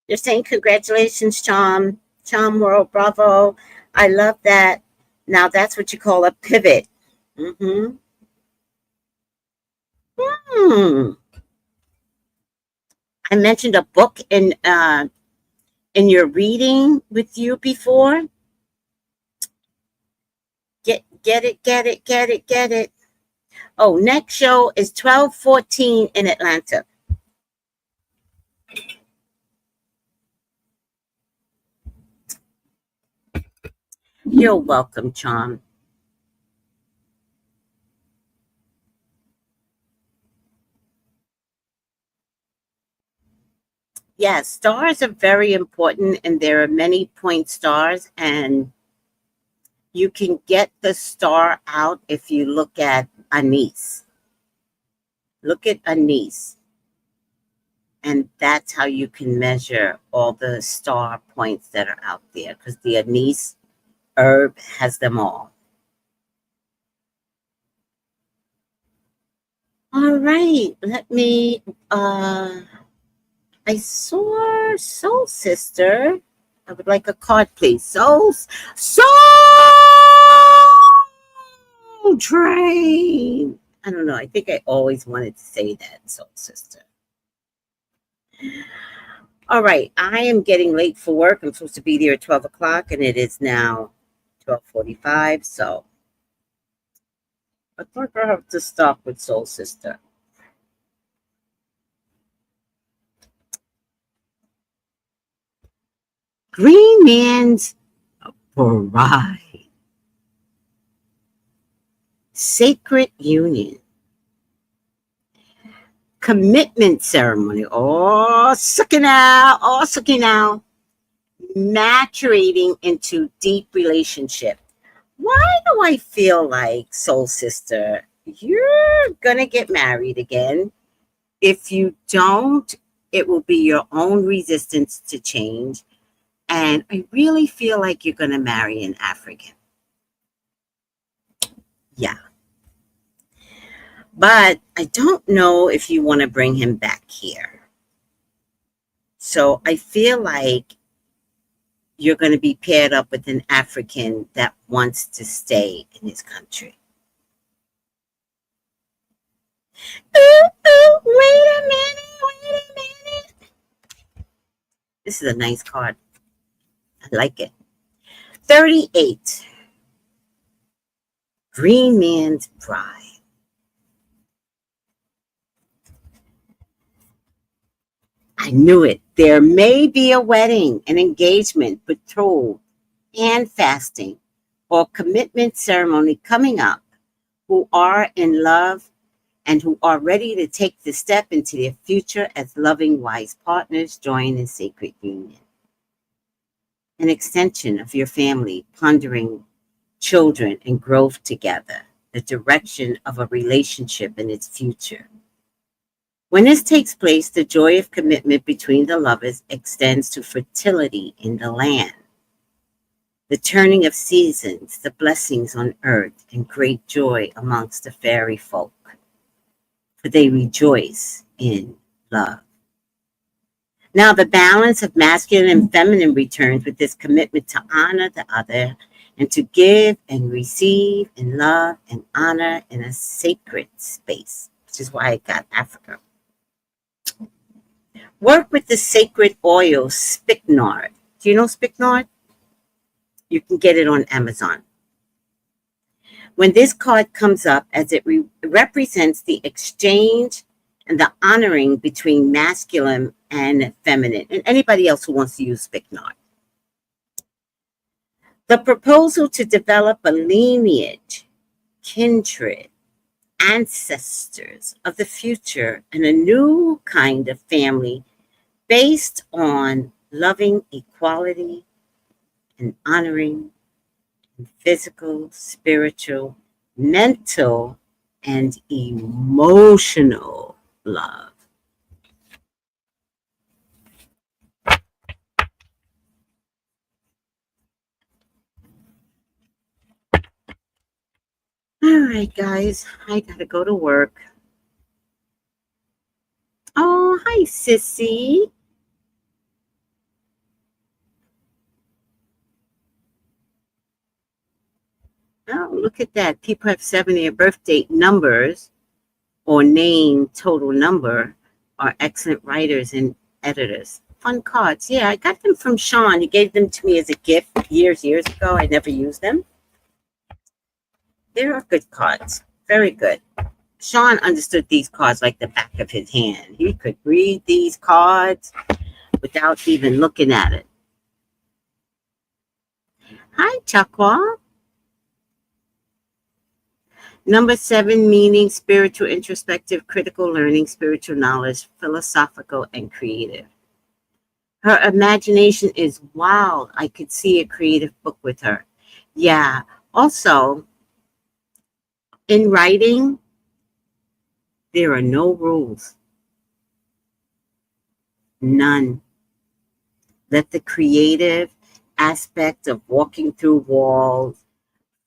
You're saying congratulations, Charm. Charm World, bravo. I love that. Now that's what you call a pivot. Mm-hmm. Hmm. I mentioned a book in your reading with you before. Get it, get it, get it, get it. Oh, next show is 12/14 in Atlanta. You're welcome, Charm. Yes, stars are very important, and there are many point stars, and you can get the star out if you look at anise. Look at anise, and that's how you can measure all the star points that are out there, because the anise herb has them all. All right, let me. I saw Soul Sister. I would like a card, please. Soul Train. I don't know. I think I always wanted to say that, Soul Sister. All right, I am getting late for work. I'm supposed to be there at 12 o'clock, and it is now 12:45. So I think I have to stop with Soul Sister. Green Man's Bride. Sacred Union. Commitment ceremony. Oh, sucking out. Oh, sucking out. Maturating into deep relationship. Why do I feel like, Soul Sister, you're gonna get married again? If you don't, it will be your own resistance to change. And I really feel like you're gonna marry an African. Yeah. But I don't know if you want to bring him back here. So I feel like you're going to be paired up with an African that wants to stay in his country. Wait a minute. Wait a minute. This is a nice card. I like it. 38. Green Man's Bride. I knew it. There may be a wedding, an engagement, betrothal, and fasting, or commitment ceremony coming up who are in love and who are ready to take the step into their future as loving, wise partners join in sacred union. An extension of your family, pondering children and growth together, the direction of a relationship and its future. When this takes place, the joy of commitment between the lovers extends to fertility in the land, the turning of seasons, the blessings on earth, and great joy amongst the fairy folk, for they rejoice in love. Now, the balance of masculine and feminine returns with this commitment to honor the other and to give and receive in love and honor in a sacred space, which is why I got Africa. Work with the sacred oil, spikenard. Do you know spikenard? You can get it on Amazon. When this card comes up, as it represents the exchange and the honoring between masculine and feminine, and anybody else who wants to use spikenard. The proposal to develop a lineage, kindred, ancestors of the future, and a new kind of family based on loving equality and honoring physical, spiritual, mental, and emotional love. All right, guys, I gotta go to work. Oh, hi, Sissy. Oh, look at that. People have 70 birth date numbers or name total number are excellent writers and editors. Fun cards. Yeah, I got them from Sean. He gave them to me as a gift years ago. I never used them. They are good cards. Very good. Sean understood these cards like the back of his hand. He could read these cards without even looking at it. Hi, Chakwa. Number 7, meaning spiritual, introspective, critical learning, spiritual knowledge, philosophical, and creative. Her imagination is wild. I could see a creative book with her. Yeah. Also, in writing, there are no rules. None. Let the creative aspect of walking through walls,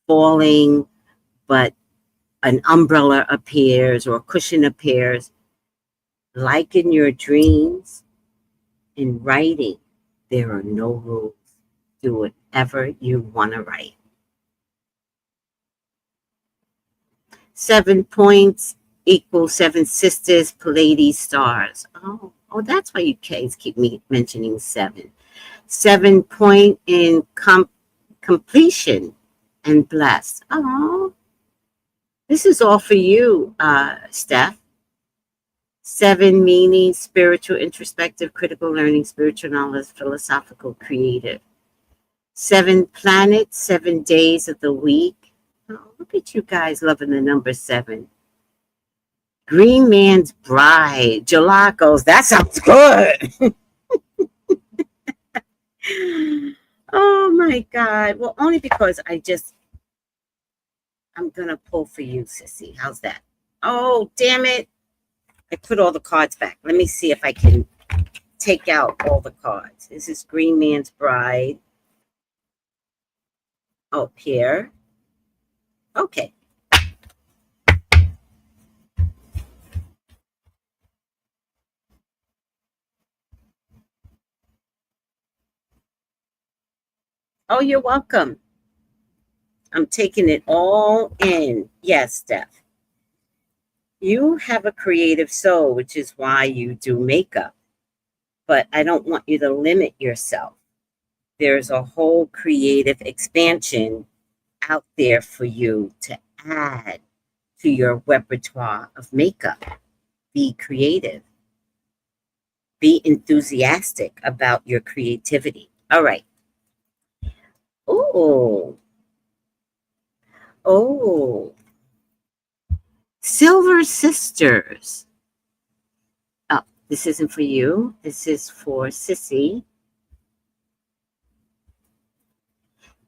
falling, but an umbrella appears or a cushion appears. Like in your dreams, in writing, there are no rules. Do whatever you want to write. 7 points equals 7 sisters, Pleiades, stars. Oh, that's why you guys keep me mentioning 7. 7 point in completion and blessed. Oh, this is all for you, Steph. 7 meaning spiritual, introspective, critical learning, spiritual knowledge, philosophical, creative. 7 planets, 7 days of the week. Oh, look at you guys loving the number 7. Green Man's Bride, Jalacos. That sounds good. Oh my God. Well, only because I'm going to pull for you, Sissy. How's that? Oh, damn it. I put all the cards back. Let me see if I can take out all the cards. This is Green Man's Bride. Oh, here. Okay. Oh, you're welcome. I'm taking it all in. Yes, Steph. You have a creative soul, which is why you do makeup. But I don't want you to limit yourself. There's a whole creative expansion out there for you to add to your repertoire of makeup. Be creative. Be enthusiastic about your creativity. All right. Oh, oh, Silver Sisters. Oh, this isn't for you. This is for Sissy.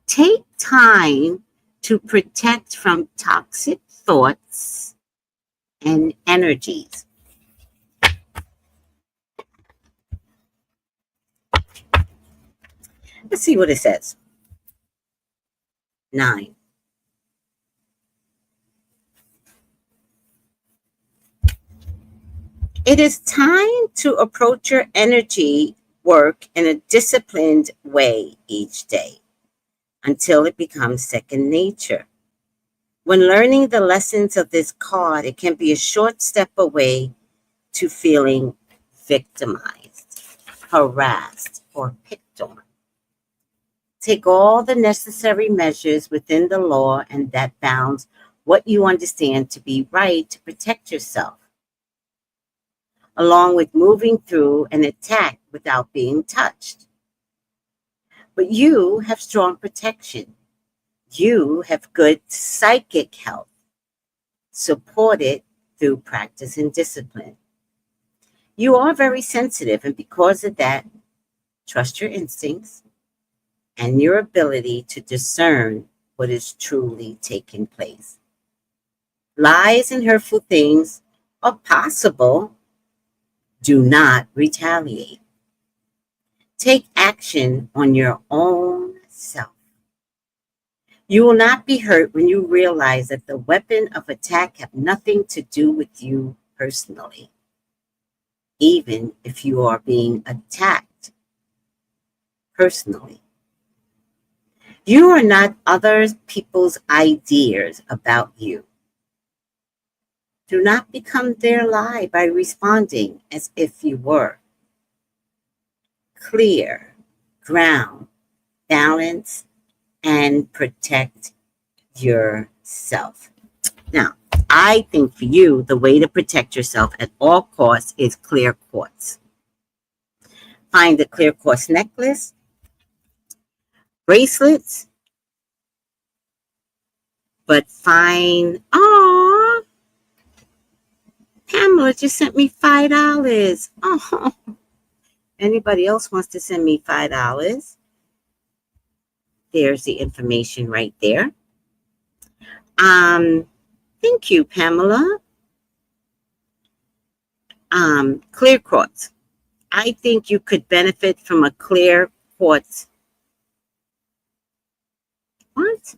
Take time to protect from toxic thoughts and energies. Let's see what it says. 9. It is time to approach your energy work in a disciplined way each day until it becomes second nature. When learning the lessons of this card, it can be a short step away to feeling victimized, harassed, or picked on. Take all the necessary measures within the law and that bounds what you understand to be right to protect yourself, along with moving through an attack without being touched. But you have strong protection. You have good psychic health, supported through practice and discipline. You are very sensitive, and because of that, trust your instincts and your ability to discern what is truly taking place. Lies and hurtful things are possible. Do not retaliate. Take action on your own self. You will not be hurt when you realize that the weapon of attack have nothing to do with you personally, even if you are being attacked personally. You are not other people's ideas about you. Do not become their lie by responding as if you were. Clear, ground, balance, and protect yourself. Now, I think for you, the way to protect yourself at all costs is clear quartz. Find a clear quartz necklace, bracelets, but find, Pamela just sent me $5. Oh, anybody else wants to send me $5? There's the information right there. Thank you, Pamela. Clear quartz. I think you could benefit from a clear quartz. What?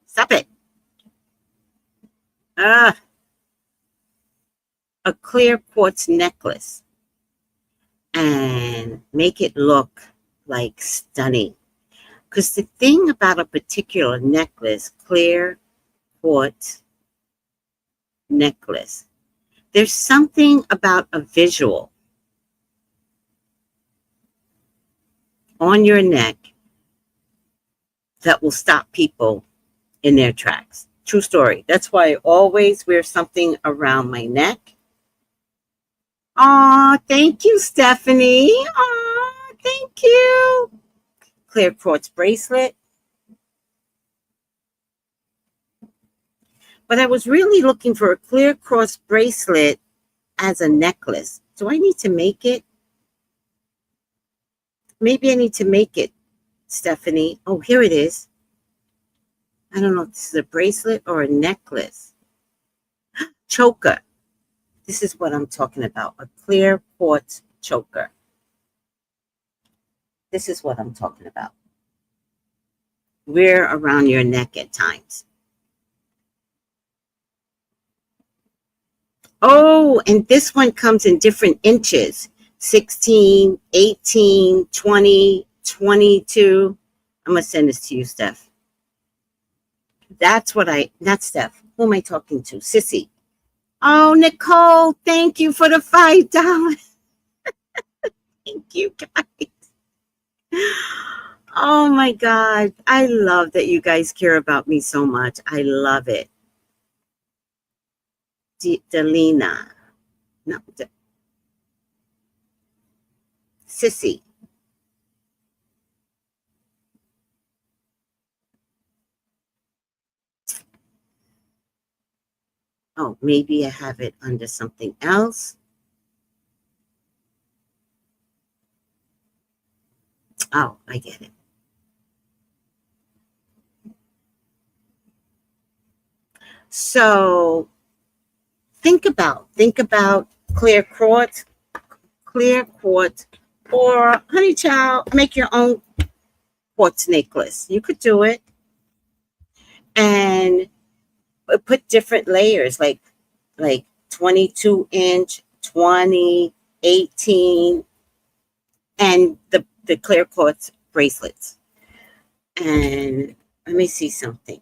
Stop it. A clear quartz necklace and make it look like stunning. Because the thing about a particular necklace, clear quartz necklace, there's something about a visual on your neck that will stop people in their tracks. True story. That's why I always wear something around my neck. Oh, thank you, Stephanie. Oh, thank you. Clear quartz bracelet. But I was really looking for a clear quartz bracelet as a necklace. Do I need to make it? Maybe I need to make it, Stephanie. Oh, here it is. I don't know if this is a bracelet or a necklace. Choker. This is what I'm talking about. A clear quartz choker. This is what I'm talking about. Wear around your neck at times. Oh, and this one comes in different inches. 16, 18, 20, 22. I'm going to send this to you, Steph. That's what not Steph. Who am I talking to? Sissy. Oh, Nicole, thank you for the $5. Thank you, guys. Oh my God. I love that you guys care about me so much. I love it. Delina. No, Sissy. Oh, maybe I have it under something else. Oh, I get it. So think about clear quartz, or honey child, make your own quartz necklace. You could do it and put different layers, like 22-inch, 20, 18, and the clear quartz bracelets. And let me see something.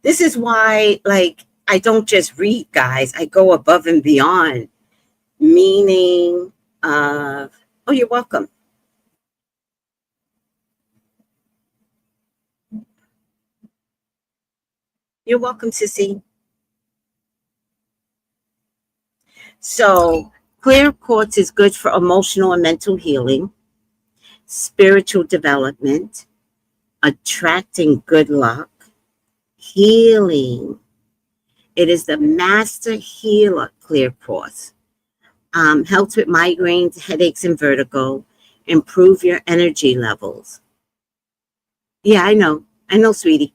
This is why, like, I don't just read, guys. I go above and beyond. Meaning of, oh, you're welcome. You're welcome, Sissy. So, clear quartz is good for emotional and mental healing, spiritual development, attracting good luck, healing. It is the master healer, clear quartz. Helps with migraines, headaches, and vertigo. Improve your energy levels. Yeah, I know, sweetie.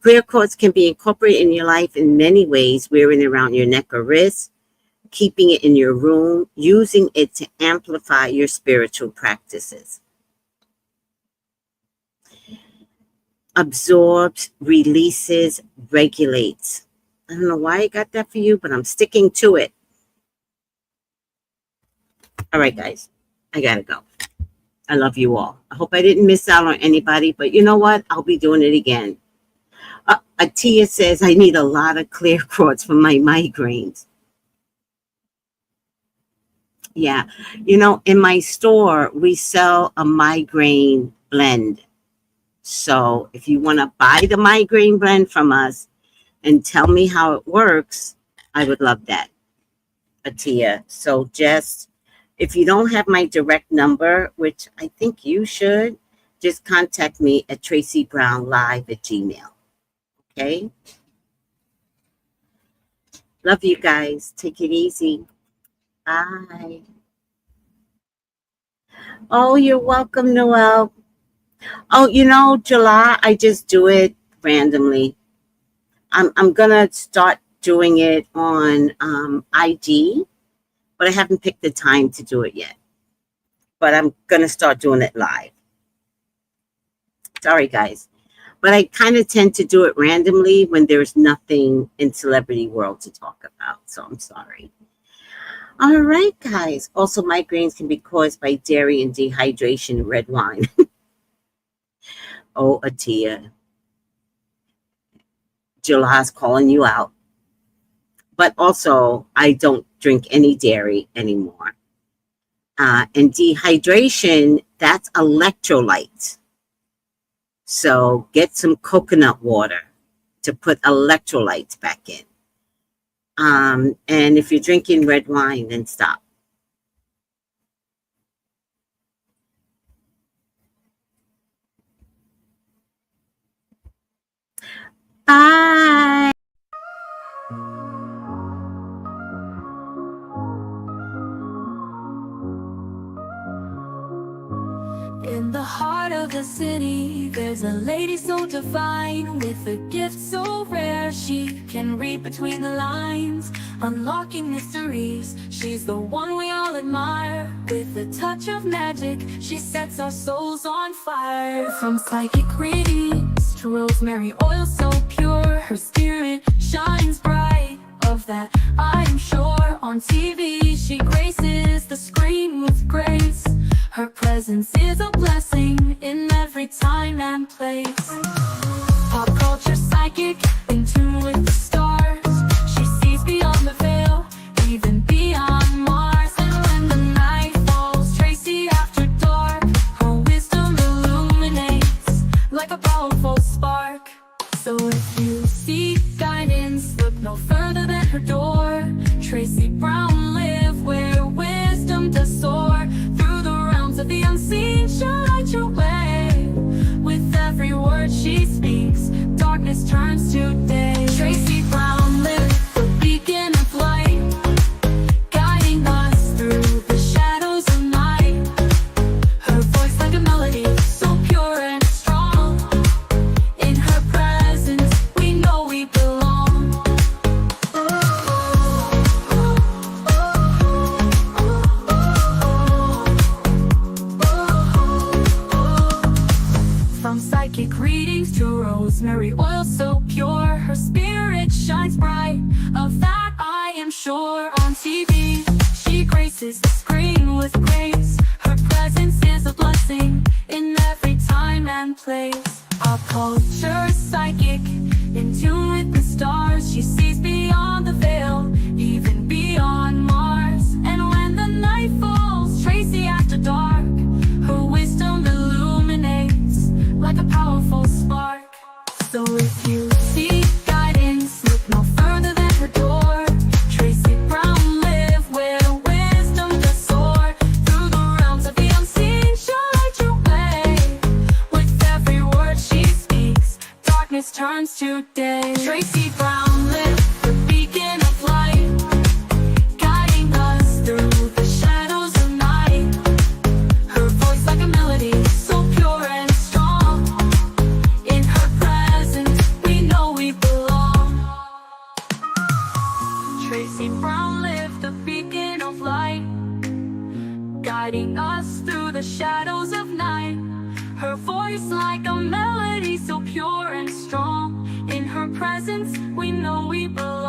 Clear quartz can be incorporated in your life in many ways, wearing it around your neck or wrist, keeping it in your room, using it to amplify your spiritual practices. Absorbs, releases, regulates. I don't know why I got that for you, but I'm sticking to it. All right, guys, I gotta go. I love you all. I hope I didn't miss out on anybody, but you know what? I'll be doing it again. Atia says I need a lot of clear quartz for my migraines. Yeah. You know, in my store, we sell a migraine blend. So if you want to buy the migraine blend from us and tell me how it works, I would love that, Atia. So just, if you don't have my direct number, which I think you should, just contact me at tracybrownlive@gmail.com. Okay? Love you guys. Take it easy. Bye. Oh, you're welcome, Noel. Oh, you know, July, I just do it randomly. I'm gonna start doing it on IG, but I haven't picked the time to do it yet. But I'm gonna start doing it live. Sorry, guys. But I kind of tend to do it randomly when there's nothing in celebrity world to talk about. So I'm sorry. All right, guys. Also, migraines can be caused by dairy and dehydration in red wine. Oh, Atia. July's calling you out. But also, I don't drink any dairy anymore. And dehydration, that's electrolytes. So get some coconut water to put electrolytes back in. And if you're drinking red wine, then stop. Bye. In the heart of the city, there's a lady so divine, with a gift so rare she can read between the lines, unlocking mysteries. She's the one we all admire. With a touch of magic, she sets our souls on fire. From psychic readings to rosemary oil so pure, her spirit shines bright. Of that I am sure. On TV she graces the screen with grace. Her presence is a blessing in and place. Pop culture psychic, in tune with the stars. She sees beyond the veil, even beyond Mars. And when the night falls, Tracy after dark, her wisdom illuminates like a powerful spark. So if you seek guidance, look no further than her door. Tracy Brown live where wisdom does soar. Through the realms of the unseen, she'll light your way. With every word she speaks, darkness turns to day. Tracy Brown live, the beacon of light, guiding us through the shadows of night. Her voice like a melody, so pure and strong. In her presence, we know we belong. From psychic readings to rosemary oil so pure, her spirit shines bright, of that I am sure. On TV, she graces the screen with grace. Her presence is a blessing in every time and place. Pop culture psychic, in tune with the stars. She sees beyond the veil, even beyond Mars. And when the night falls, Tracy after dark, her wisdom illuminates like a powerful spark. So if you seek guidance, look no further than her door. Tracy Brown live where wisdom does soar. Through the realms of the unseen, she'll light your way. With every word she speaks, darkness turns to day. Tracy Brown live, the beacon of light, guiding us through the shadows of night. Her voice like a melody, so pure and strong. In her presence, we know we belong. Tracy Brown live, the beacon of light, guiding us through the shadows of night. Her voice like a melody, so pure and strong. In her presence, we know we belong.